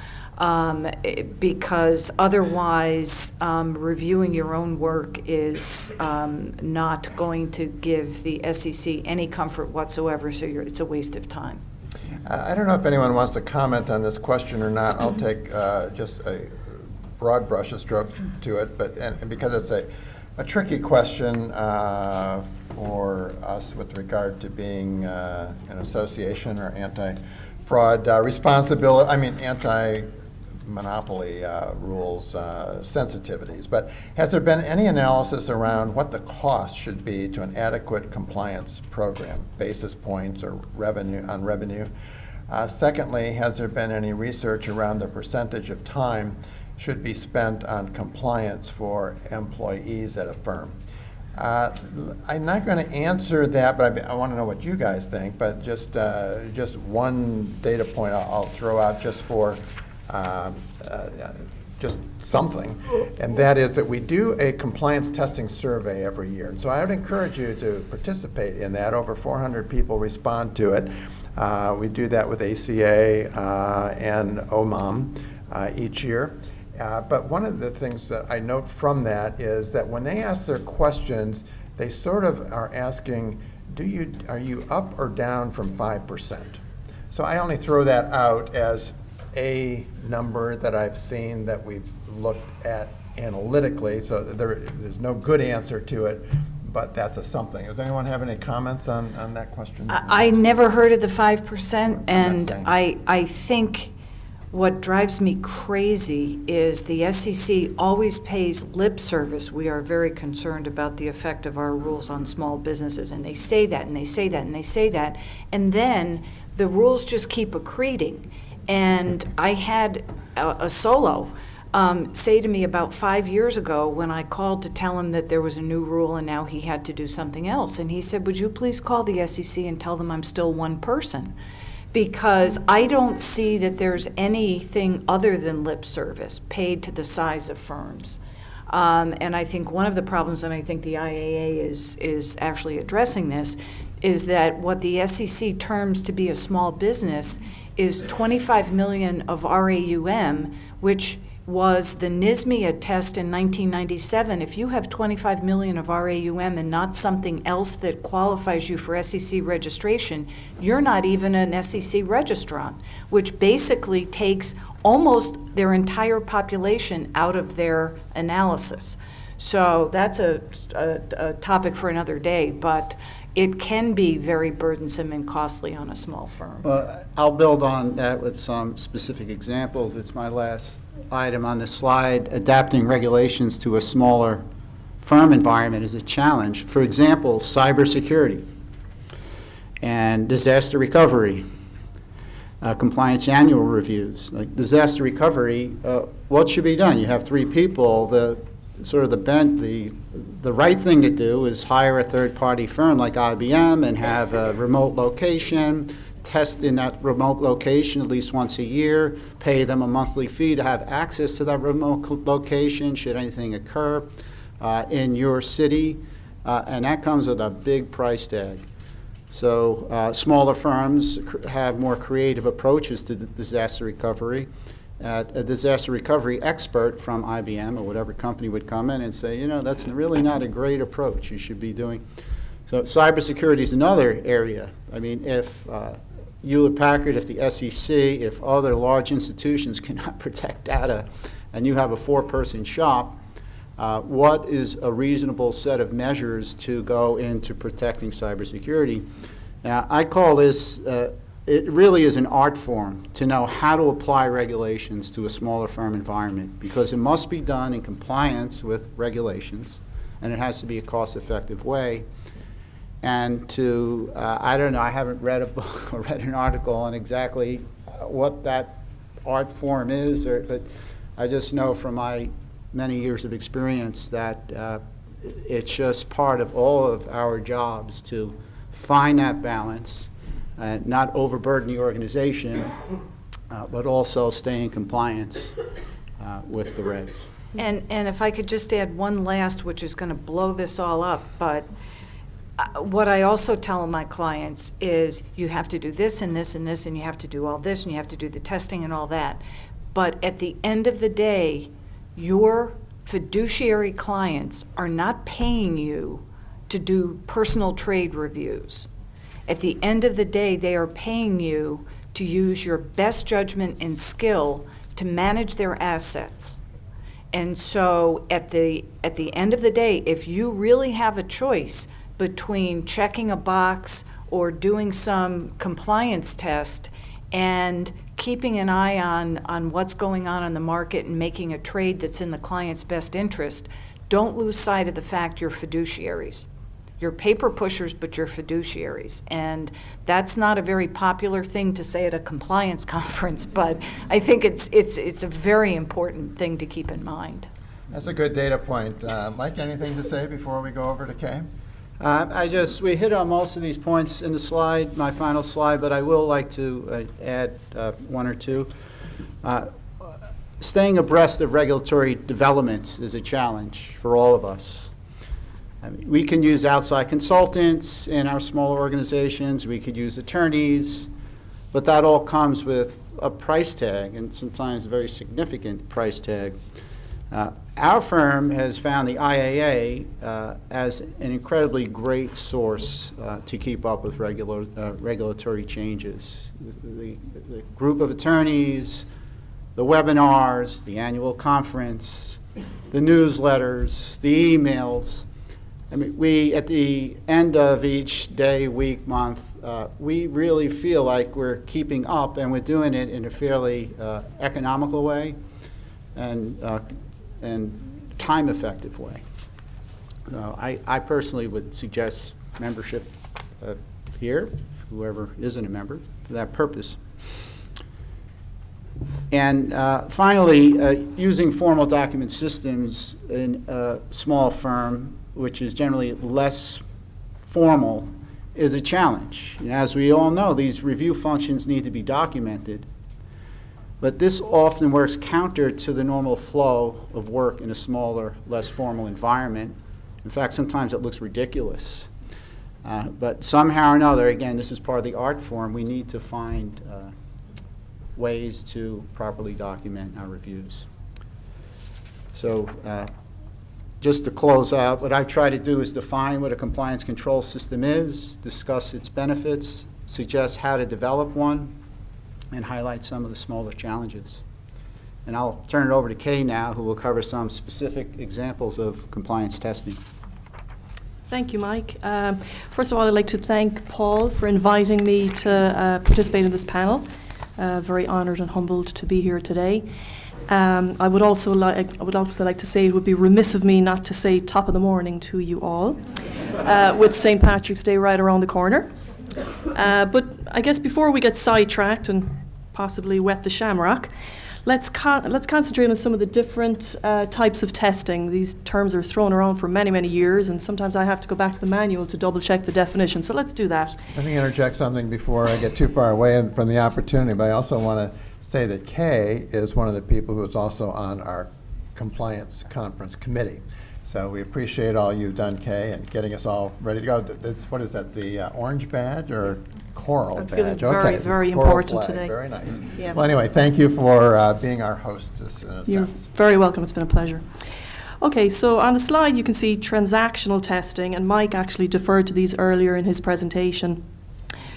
S2: because otherwise reviewing your own work is not going to give the SEC any comfort whatsoever, so it's a waste of time.
S1: I don't know if anyone wants to comment on this question or not. I'll take just a broad brush stroke to it, but and because it's a tricky question for us with regard to being an association or anti-fraud responsibility, anti-monopoly rules sensitivities. But has there been any analysis around what the cost should be to an adequate compliance program, basis points or revenue? Secondly, has there been any research around the percentage of time should be spent on compliance for employees at a firm? I'm not going to answer that, but I want to know what you guys think. But just one data point I'll throw out just for just something, and that is that we do a compliance testing survey every year. So I would encourage you to participate in that. Over 400 people respond to it. We do that with ACA and OMOM each year. But one of the things that I note from that is that when they ask their questions, they sort of are asking, are you up or down from 5%? So I only throw that out as a number that I've seen that we've looked at analytically. So there's no good answer to it, but that's a something. Does anyone have any comments on that question?
S2: I never heard of the 5%, and
S1: saying.
S2: I think what drives me crazy is the SEC always pays lip service. We are very concerned about the effect of our rules on small businesses, and they say that, and they say that, and they say that, and then the rules just keep accreting. And I had a solo say to me about 5 years ago when I called to tell him that there was a new rule and now he had to do something else. And he said, would you please call the SEC and tell them I'm still one person? Because I don't see that there's anything other than lip service paid to the size of firms. And I think one of the problems, and I think the IAA is actually addressing this, is that what the SEC terms to be a small business is 25 million of RAUM, which was the NSMIA test in 1997. If you have 25 million of RAUM and not something else that qualifies you for SEC registration, you're not even an SEC registrant, which basically takes almost their entire population out of their analysis. So that's a topic for another day, but it can be very burdensome and costly on a small firm.
S4: Well, I'll build on that with some specific examples. It's my last item on the slide. Adapting regulations to a smaller firm environment is a challenge. For example, cybersecurity and disaster recovery, compliance annual reviews. Like disaster recovery, what should be done? You have 3 people. The right thing to do is hire a third-party firm like IBM and have a remote location, test in that remote location at least once a year, pay them a monthly fee to have access to that remote location should anything occur in your city, and that comes with a big price tag. So smaller firms have more creative approaches to disaster recovery. A disaster recovery expert from IBM or whatever company would come in and say, that's really not a great approach you should be doing. So cybersecurity is another area. I mean, if Hewlett-Packard, if the SEC, if other large institutions cannot protect data and you have a 4-person shop, what is a reasonable set of measures to go into protecting cybersecurity? Now, I call this it really is an art form to know how to apply regulations to a smaller firm environment, because it must be done in compliance with regulations, and it has to be a cost-effective way. And to, I don't know, I haven't read a book or read an article on exactly what that art form is, but I just know from my many years of experience that it's just part of all of our jobs to find that balance, not overburden the organization, but also stay in compliance with the regs.
S2: And if I could just add one last, which is going to blow this all up, but what I also tell my clients is you have to do this and this and this, and you have to do all this, and you have to do the testing and all that. But at the end of the day, your fiduciary clients are not paying you to do personal trade reviews. At the end of the day, they are paying you to use your best judgment and skill to manage their assets. And so at the end of the day, if you really have a choice between checking a box or doing some compliance test and keeping an eye on what's going on in the market and making a trade that's in the client's best interest, don't lose sight of the fact you're fiduciaries. You're paper pushers, but you're fiduciaries. And that's not a very popular thing to say at a compliance conference, but I think it's a very important thing to keep in mind.
S1: That's a good data point. Mike, anything to say before we go over to Kay?
S4: We hit on most of these points in the slide, my final slide, but I will like to add one or two. Staying abreast of regulatory developments is a challenge for all of us. I mean, we can use outside consultants in our smaller organizations, we could use attorneys, but that all comes with a price tag, and sometimes a very significant price tag. Our firm has found the IAA as an incredibly great source to keep up with regulatory changes. The group of attorneys, the webinars, the annual conference, the newsletters, the emails. I mean, we, at the end of each day, week, month, we really feel like we're keeping up, and we're doing it in a fairly economical way and time-effective way. I personally would suggest membership here, whoever isn't a member, for that purpose. And finally, using formal document systems in a small firm, which is generally less formal, is a challenge. And as we all know, these review functions need to be documented. But this often works counter to the normal flow of work in a smaller, less formal environment. In fact, sometimes it looks ridiculous. But somehow or another, again, this is part of the art form, we need to find ways to properly document our reviews. So just to close out, what I've tried to do is define what a compliance control system is, discuss its benefits, suggest how to develop one, and highlight some of the smaller challenges. And I'll turn it over to Kay now, who will cover some specific examples of compliance testing.
S3: Thank you, Mike. First of all, I'd like to thank Paul for inviting me to participate in this panel. Very honored and humbled to be here today. I would also like to say it would be remiss of me not to say top of the morning to you all, with St. Patrick's Day right around the corner. But I guess before we get sidetracked and possibly wet the shamrock, let's concentrate on some of the different types of testing. These terms are thrown around for many, many years, and sometimes I have to go back to the manual to double check the definition. So let's do that.
S1: Let me interject something before I get too far away from the opportunity, but I also want to say that Kay is one of the people who is also on our compliance conference committee. So we appreciate all you've done, Kay, and getting us all ready to go. What is that, the orange badge or coral
S3: I'm
S1: badge?
S3: feeling very, very
S1: coral
S3: important
S1: flag.
S3: today.
S1: Very nice.
S3: Yeah.
S1: Well, anyway, thank you for being our hostess in a
S3: You're
S1: sense.
S3: very welcome. It's been a pleasure. Okay, so on the slide you can see transactional testing, and Mike actually deferred to these earlier in his presentation.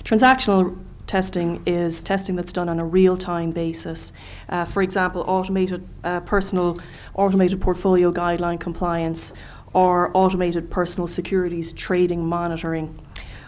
S3: Transactional testing is testing that's done on a real-time basis. For example, automated portfolio guideline compliance or automated personal securities trading monitoring.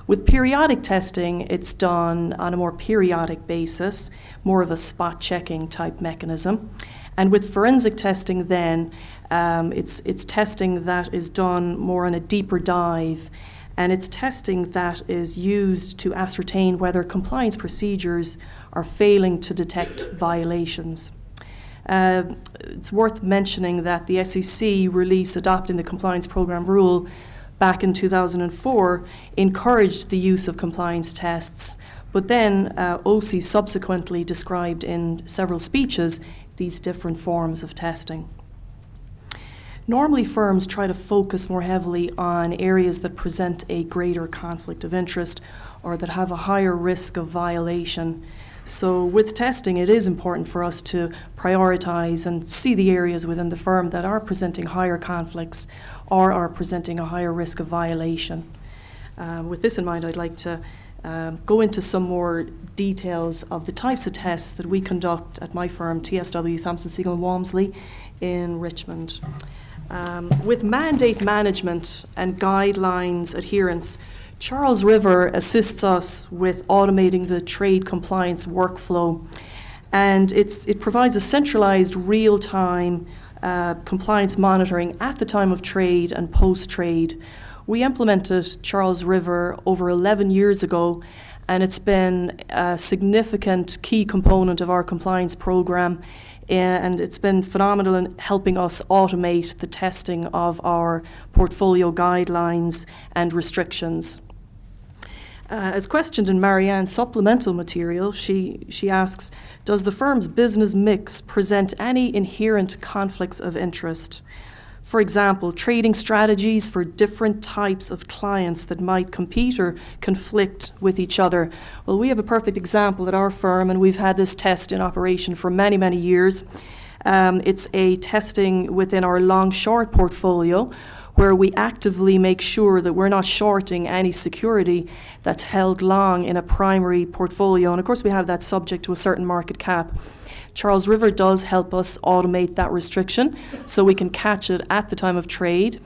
S3: With periodic testing, it's done on a more periodic basis, more of a spot checking type mechanism. And with forensic testing then, it's testing that is done more on a deeper dive, and it's testing that is used to ascertain whether compliance procedures are failing to detect violations. It's worth mentioning that the SEC release adopting the compliance program rule back in 2004 encouraged the use of compliance tests, but then OC subsequently described in several speeches these different forms of testing. Normally, firms try to focus more heavily on areas that present a greater conflict of interest or that have a higher risk of violation. So with testing, it is important for us to prioritize and see the areas within the firm that are presenting higher conflicts or are presenting a higher risk of violation. With this in mind, I'd like to go into some more details of the types of tests that we conduct at my firm, TSW Thompson Segal Walmsley in Richmond. With mandate management and guidelines adherence, Charles River assists us with automating the trade compliance workflow, and it provides a centralized real-time compliance monitoring at the time of trade and post-trade. We implemented Charles River over 11 years ago, and it's been a significant key component of our compliance program and it's been phenomenal in helping us automate the testing of our portfolio guidelines and restrictions. As questioned in Marianne's supplemental material, she asks, does the firm's business mix present any inherent conflicts of interest? For example, trading strategies for different types of clients that might compete or conflict with each other. Well, we have a perfect example at our firm, and we've had this test in operation for many, many years. It's a testing within our long-short portfolio, where we actively make sure that we're not shorting any security that's held long in a primary portfolio. And of course, we have that subject to a certain market cap. Charles River does help us automate that restriction so we can catch it at the time of trade,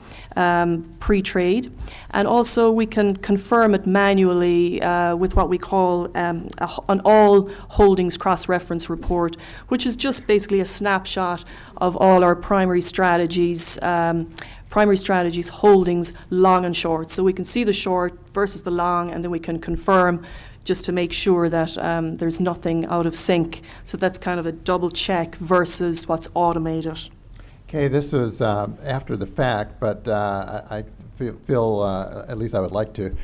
S3: pre-trade, and also we can confirm it manually with what we call an all holdings cross-reference report, which is just basically a snapshot of all our primary strategies holdings, long and short. So we can see the short versus the long, and then we can confirm just to make sure that there's nothing out of sync. So that's kind of a double check versus what's automated.
S1: Okay, this is after the fact, but I feel at least I would like to.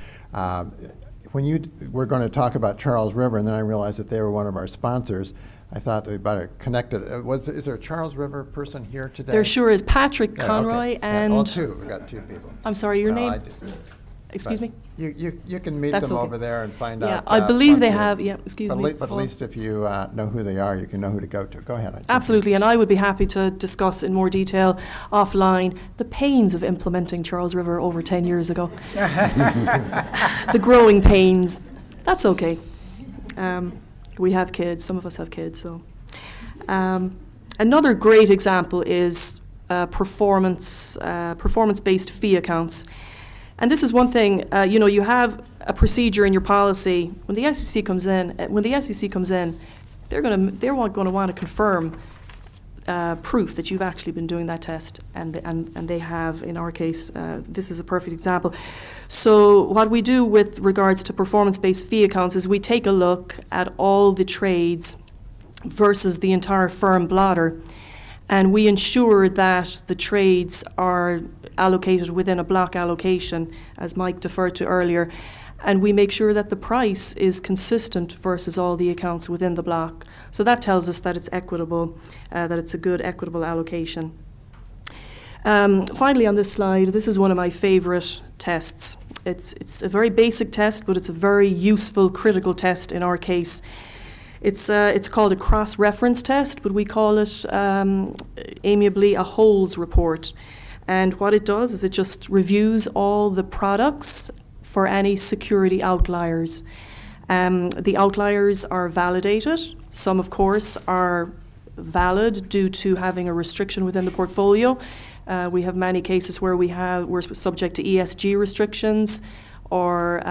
S1: When you were going to talk about Charles River, and then I realized that they were one of our sponsors, I thought we better connect it. Is there a Charles River person here today?
S3: There sure is. Patrick
S1: Yeah,
S3: Conroy
S1: okay.
S3: and...
S1: Well, two. We've got two people.
S3: I'm sorry, your
S1: No,
S3: name?
S1: I did.
S3: Excuse
S1: But
S3: me?
S1: You can meet
S3: That's
S1: them
S3: okay.
S1: over there and find
S3: Yeah,
S1: out.
S3: I believe they
S1: plenty of-
S3: have, yeah, excuse
S1: but
S3: me.
S1: But at
S3: Paul.
S1: least if you know who they are, you can know who to go to. Go ahead.
S3: Absolutely, and I would be happy to discuss in more detail offline the pains of implementing Charles River over 10 years ago. The growing pains. That's okay. We have kids, some of us have kids, so. Another great example is performance-based fee accounts. And this is one thing, you have a procedure in your policy. When the SEC comes in, they're going to want to confirm proof that you've actually been doing that test, and they have. In our case, this is a perfect example. So what we do with regards to performance-based fee accounts is we take a look at all the trades versus the entire firm blotter, and we ensure that the trades are allocated within a block allocation, as Mike deferred to earlier, and we make sure that the price is consistent versus all the accounts within the block. So that tells us that it's equitable, that it's a good equitable allocation. Finally on this slide, this is one of my favorite tests. It's a very basic test, but it's a very useful, critical test in our case. It's called a cross-reference test, but we call it amiably a holes report. And what it does is it just reviews all the products for any security outliers. The outliers are validated. Some, of course, are valid due to having a restriction within the portfolio. We have many cases where we're subject to ESG restrictions, or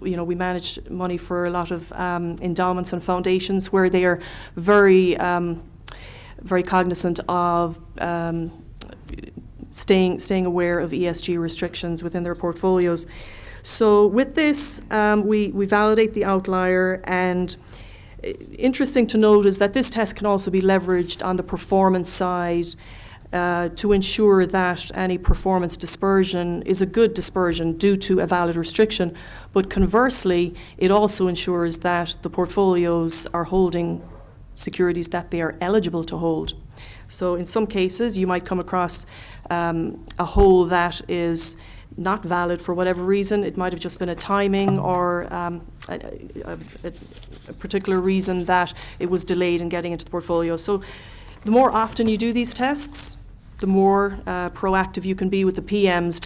S3: we manage money for a lot of endowments and foundations where they are very, very cognizant of staying aware of ESG restrictions within their portfolios. So with this, we validate the outlier, and interesting to note is that this test can also be leveraged on the performance side to ensure that any performance dispersion is a good dispersion due to a valid restriction. But conversely, it also ensures that the portfolios are holding securities that they are eligible to hold. So in some cases, you might come across a hold that is not valid for whatever reason. It might have just been a timing or a particular reason that it was delayed in getting into the portfolio. So the more often you do these tests, the more proactive you can be with the PMs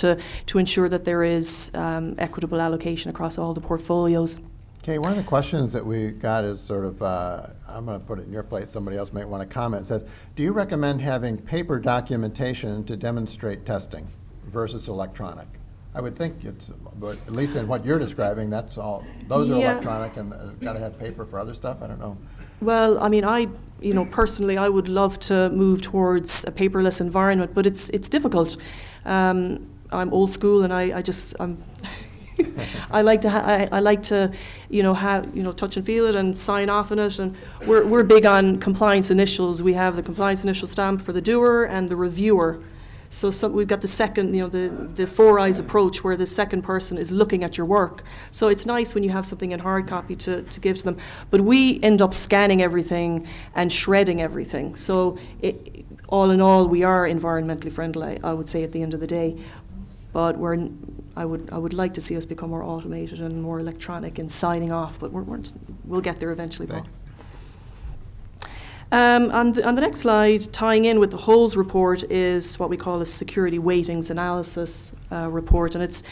S3: to ensure that there is equitable allocation across all the portfolios.
S1: Okay, one of the questions that we got is sort of, I'm going to put it in your plate, somebody else might want to comment. It says, do you recommend having paper documentation to demonstrate testing versus electronic? I would think it's, but at least in what you're describing, that's all, those are
S3: Yeah.
S1: electronic, and got to have paper for other stuff? I don't know.
S3: Well, I mean, personally, I would love to move towards a paperless environment, but it's difficult. I'm old school, and I'm I like to, I like to, touch and feel it and sign off on it. And we're big on compliance initials. We have the compliance initial stamp for the doer and the reviewer. So we've got the second, the four eyes approach where the second person is looking at your work. So it's nice when you have something in hard copy to give to them. But we end up scanning everything and shredding everything. So all in all, we are environmentally friendly, I would say, at the end of the day. But I would like to see us become more automated and more electronic in signing off. But we'll get there eventually, Paul.
S1: Thanks.
S3: On the next slide, tying in with the Holes report is what we call a security weightings analysis report, and it's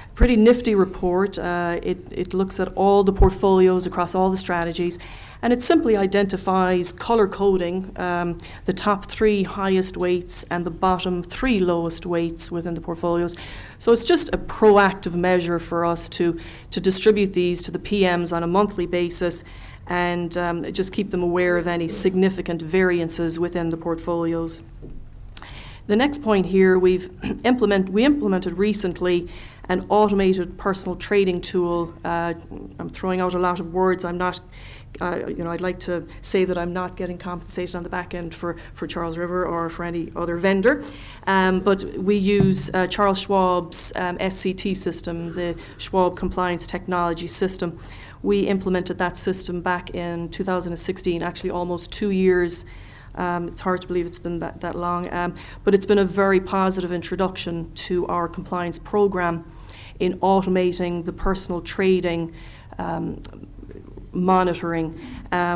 S3: a pretty nifty report. It looks at all the portfolios across all the strategies, and it simply identifies color coding the top 3 highest weights and the bottom 3 lowest weights within the portfolios. So it's just a proactive measure for us to distribute these to the PMs on a monthly basis, and just keep them aware of any significant variances within the portfolios. The next point here, we implemented recently an automated personal trading tool. I'm throwing out a lot of words. I'm not, I'd like to say that I'm not getting compensated on the back end for Charles River or for any other vendor, but we use Charles Schwab's SCT system, the Schwab Compliance Technology System. We implemented that system back in 2016, actually almost 2 years. It's hard to believe it's been that long, but it's been a very positive introduction to our compliance program in automating the personal trading monitoring,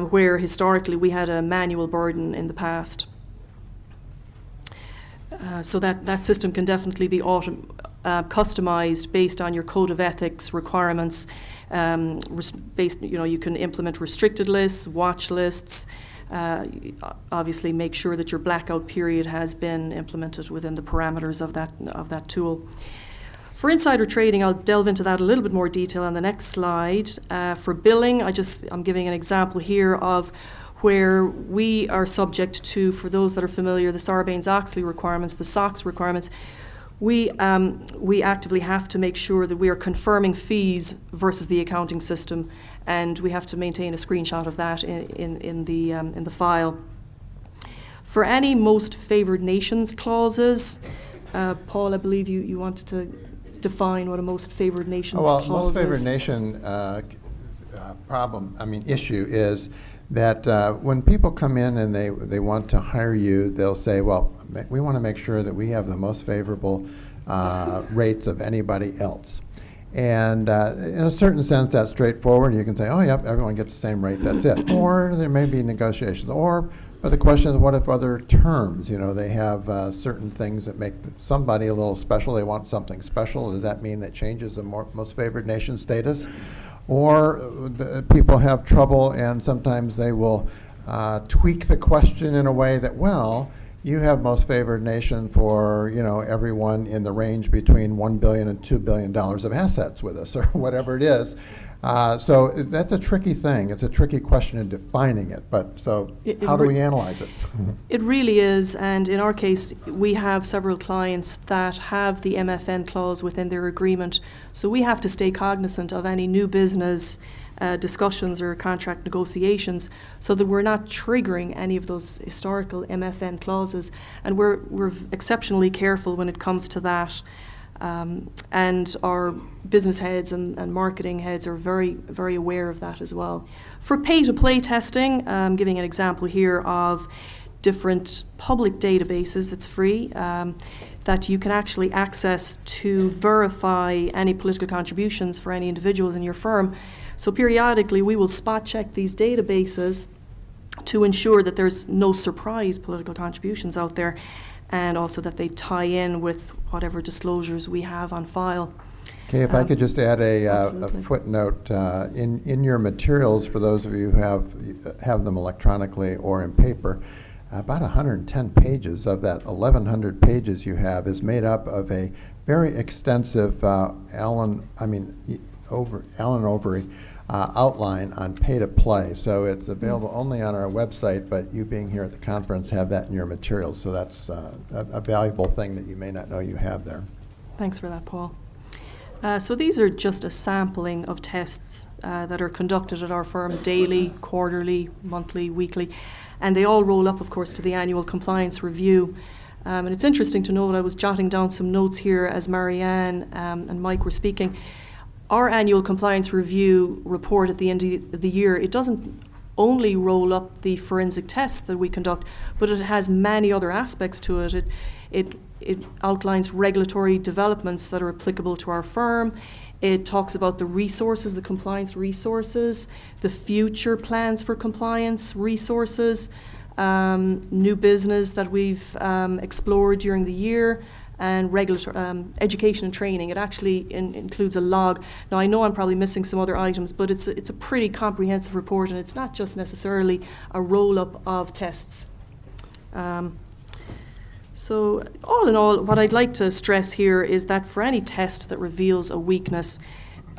S3: where historically we had a manual burden in the past. So that system can definitely be customized based on your code of ethics requirements. You can implement restricted lists, watch lists. Obviously, make sure that your blackout period has been implemented within the parameters of that tool. For insider trading, I'll delve into that a little bit more detail on the next slide. For billing, I'm giving an example here of where we are subject to, for those that are familiar, the Sarbanes-Oxley requirements, the SOX requirements. We actively have to make sure that we are confirming fees versus the accounting system, and we have to maintain a screenshot of that in the file. For any most favored nations clauses, Paul, I believe you wanted to define what a most favored nations clause is.
S1: Well, most favored nation issue is that when people come in and they want to hire you, they'll say, well, we want to make sure that we have the most favorable rates of anybody else. And in a certain sense, that's straightforward. You can say, oh, yep, everyone gets the same rate, that's it. Or there may be negotiations. But the question is, what if other terms, they have certain things that make somebody a little special, they want something special. Does that mean that changes the most favored nation status? Or people have trouble, and sometimes they will tweak the question in a way that, well, you have most favored nation for everyone in the range between $1 billion and $2 billion of assets with us, or whatever it is. So that's a tricky thing. It's a tricky question in defining it. But how do we analyze it?
S3: It really is, and in our case, we have several clients that have the MFN clause within their agreement. So we have to stay cognizant of any new business discussions or contract negotiations, so that we're not triggering any of those historical MFN clauses. And we're exceptionally careful when it comes to that. And our business heads and marketing heads are very, very aware of that as well. For pay-to-play testing, I'm giving an example here of different public databases, it's free, that you can actually access to verify any political contributions for any individuals in your firm. So periodically we will spot check these databases to ensure that there's no surprise political contributions out there, and also that they tie in with whatever disclosures we have on file.
S1: Okay, if I could just add a
S3: Absolutely.
S1: footnote, in your materials, for those of you who have them electronically or in paper, about 110 pages of that 1,100 pages you have is made up of a very extensive Allen Overy outline on pay-to-play. So it's available only on our website, but you being here at the conference have that in your materials. So that's a valuable thing that you may not know you have there.
S3: Thanks for that, Paul. So these are just a sampling of tests that are conducted at our firm daily, quarterly, monthly, weekly, and they all roll up, of course, to the annual compliance review. And it's interesting to note, I was jotting down some notes here as Marianne and Mike were speaking. Our annual compliance review report at the end of the year, it doesn't only roll up the forensic tests that we conduct, but it has many other aspects to it. It outlines regulatory developments that are applicable to our firm. It talks about the resources, the compliance resources, the future plans for compliance resources, new business that we've explored during the year, and regulatory education and training. It actually includes a log. Now, I know I'm probably missing some other items, but it's a pretty comprehensive report, and it's not just necessarily a roll-up of tests. So all in all, what I'd like to stress here is that for any test that reveals a weakness,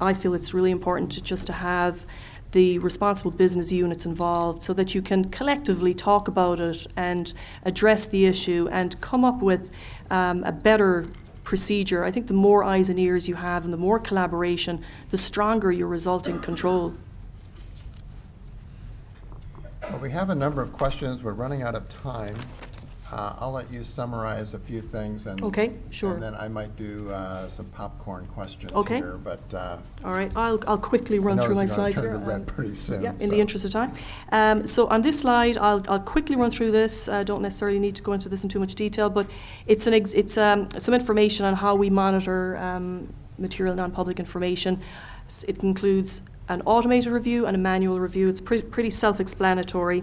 S3: I feel it's really important to have the responsible business units involved so that you can collectively talk about it and address the issue and come up with a better procedure. I think the more eyes and ears you have and the more collaboration, the stronger your resulting control.
S1: Well, we have a number of questions. We're running out of time. I'll let you summarize a few things, and
S3: Okay, sure.
S1: And then I might do some popcorn questions
S3: Okay.
S1: here. But
S3: All right, I'll quickly run through my slides here.
S1: Turn to red pretty soon.
S3: Yeah, in the interest of time. So on this slide, I'll quickly run through this. I don't necessarily need to go into this in too much detail, but it's some information on how we monitor material non-public information. It includes an automated review and a manual review. It's pretty self-explanatory.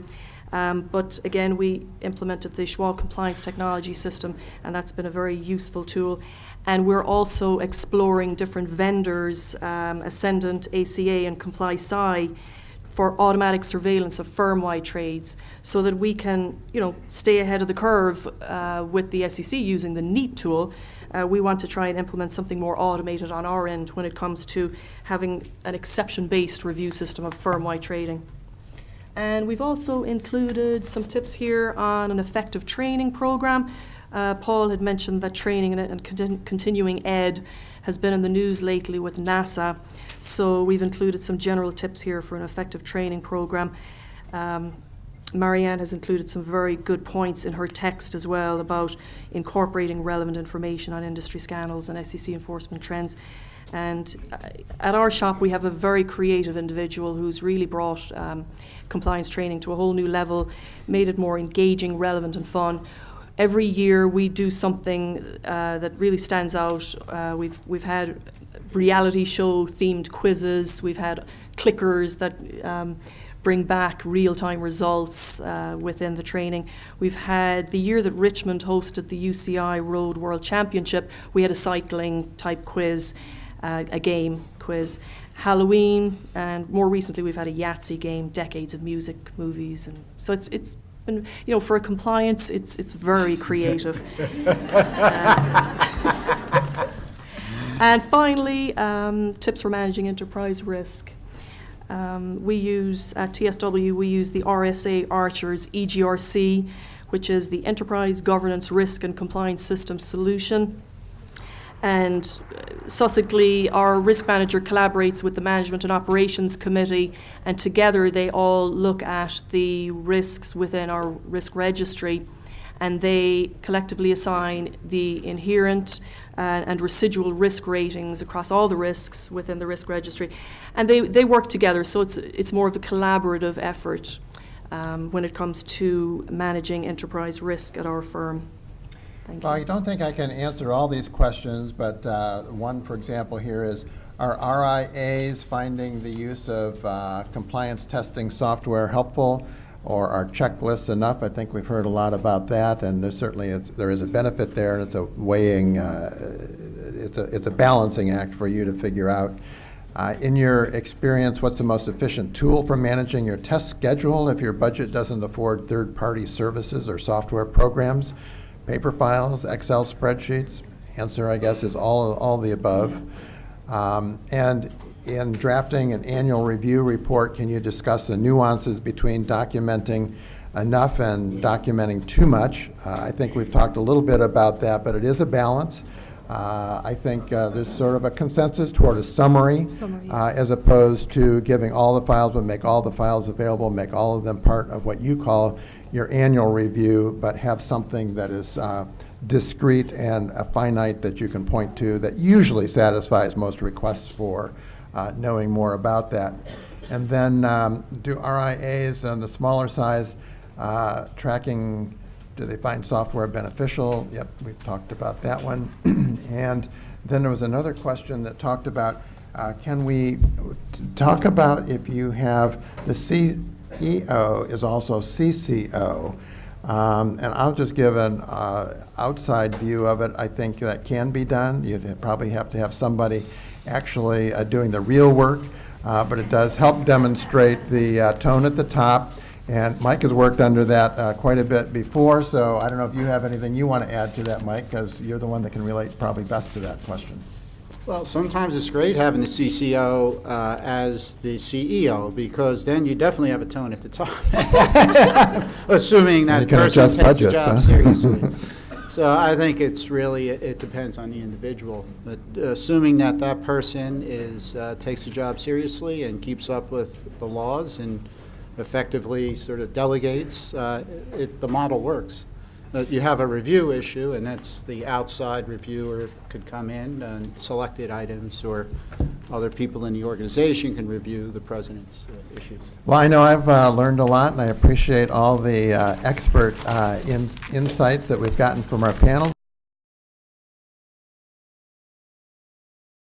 S3: But again, we implemented the Schwab compliance technology system, and that's been a very useful tool. And we're also exploring different vendors, Ascendant, ACA, and ComplySci, for automatic surveillance of firm-wide trades, so that we can, stay ahead of the curve with the SEC using the NEAT tool. We want to try and implement something more automated on our end when it comes to having an exception-based review system of firm-wide trading. And we've also included some tips here on an effective training program. Paul had mentioned that training and continuing ed has been in the news lately with NASA. So we've included some general tips here for an effective training program. Marianne has included some very good points in her text as well about incorporating relevant information on industry scandals and SEC enforcement trends. And at our shop, we have a very creative individual who's really brought compliance training to a whole new level, made it more engaging, relevant, and fun. Every year we do something that really stands out. We've had reality show themed quizzes. We've had clickers that bring back real-time results within the training. We've had the year that Richmond hosted the UCI Road World Championship, we had a cycling type quiz. A game quiz, Halloween, and more recently we've had a Yahtzee game, decades of music, movies, and so it's been, for a compliance, it's very creative. And finally, tips for managing enterprise risk. We use, at TSW, we use the RSA Archer's EGRC, which is the Enterprise Governance Risk and Compliance System Solution. And succinctly, our risk manager collaborates with the Management and Operations Committee, and together they all look at the risks within our risk registry, and they collectively assign the inherent and residual risk ratings across all the risks within the risk registry. And they work together, so it's more of a collaborative effort when it comes to managing enterprise risk at our firm. Thank you.
S1: Well, I don't think I can answer all these questions, but one, for example, here is, are RIAs finding the use of compliance testing software helpful, or are checklists enough? I think we've heard a lot about that, and there is a benefit there, and it's a weighing, it's a balancing act for you to figure out. In your experience, what's the most efficient tool for managing your test schedule if your budget doesn't afford third-party services or software programs? Paper files, Excel spreadsheets? Answer, I guess, is all the above. And in drafting an annual review report, can you discuss the nuances between documenting enough and documenting too much? I think we've talked a little bit about that, but it is a balance. I think there's sort of a consensus toward a summary,
S3: Summary.
S1: as opposed to giving all the files, but make all the files available, make all of them part of what you call your annual review, but have something that is discrete and finite that you can point to that usually satisfies most requests for knowing more about that. And then do RIAs on the smaller size tracking, do they find software beneficial? Yep, we've talked about that one. And then there was another question that talked about, can we talk about if you have the CEO is also CCO? And I'll just give an outside view of it. I think that can be done. You'd probably have to have somebody actually doing the real work, but it does help demonstrate the tone at the top. And Mike has worked under that quite a bit before, so I don't know if you have anything you want to add to that, Mike, because you're the one that can relate probably best to that question.
S4: Well, sometimes it's great having the CCO as the CEO, because then you definitely have a tone at the top, assuming
S1: And
S4: that
S1: you can
S4: person
S1: adjust
S4: takes the
S1: budgets,
S4: job
S1: huh?
S4: seriously. So I think it's really, it depends on the individual. But assuming that that person takes the job seriously and keeps up with the laws and effectively sort of delegates, the model works. You have a review issue, and that's the outside reviewer could come in and selected items, or other people in the organization can review the president's issues.
S1: Well, I know I've learned a lot, and I appreciate all the expert insights that we've gotten from our panel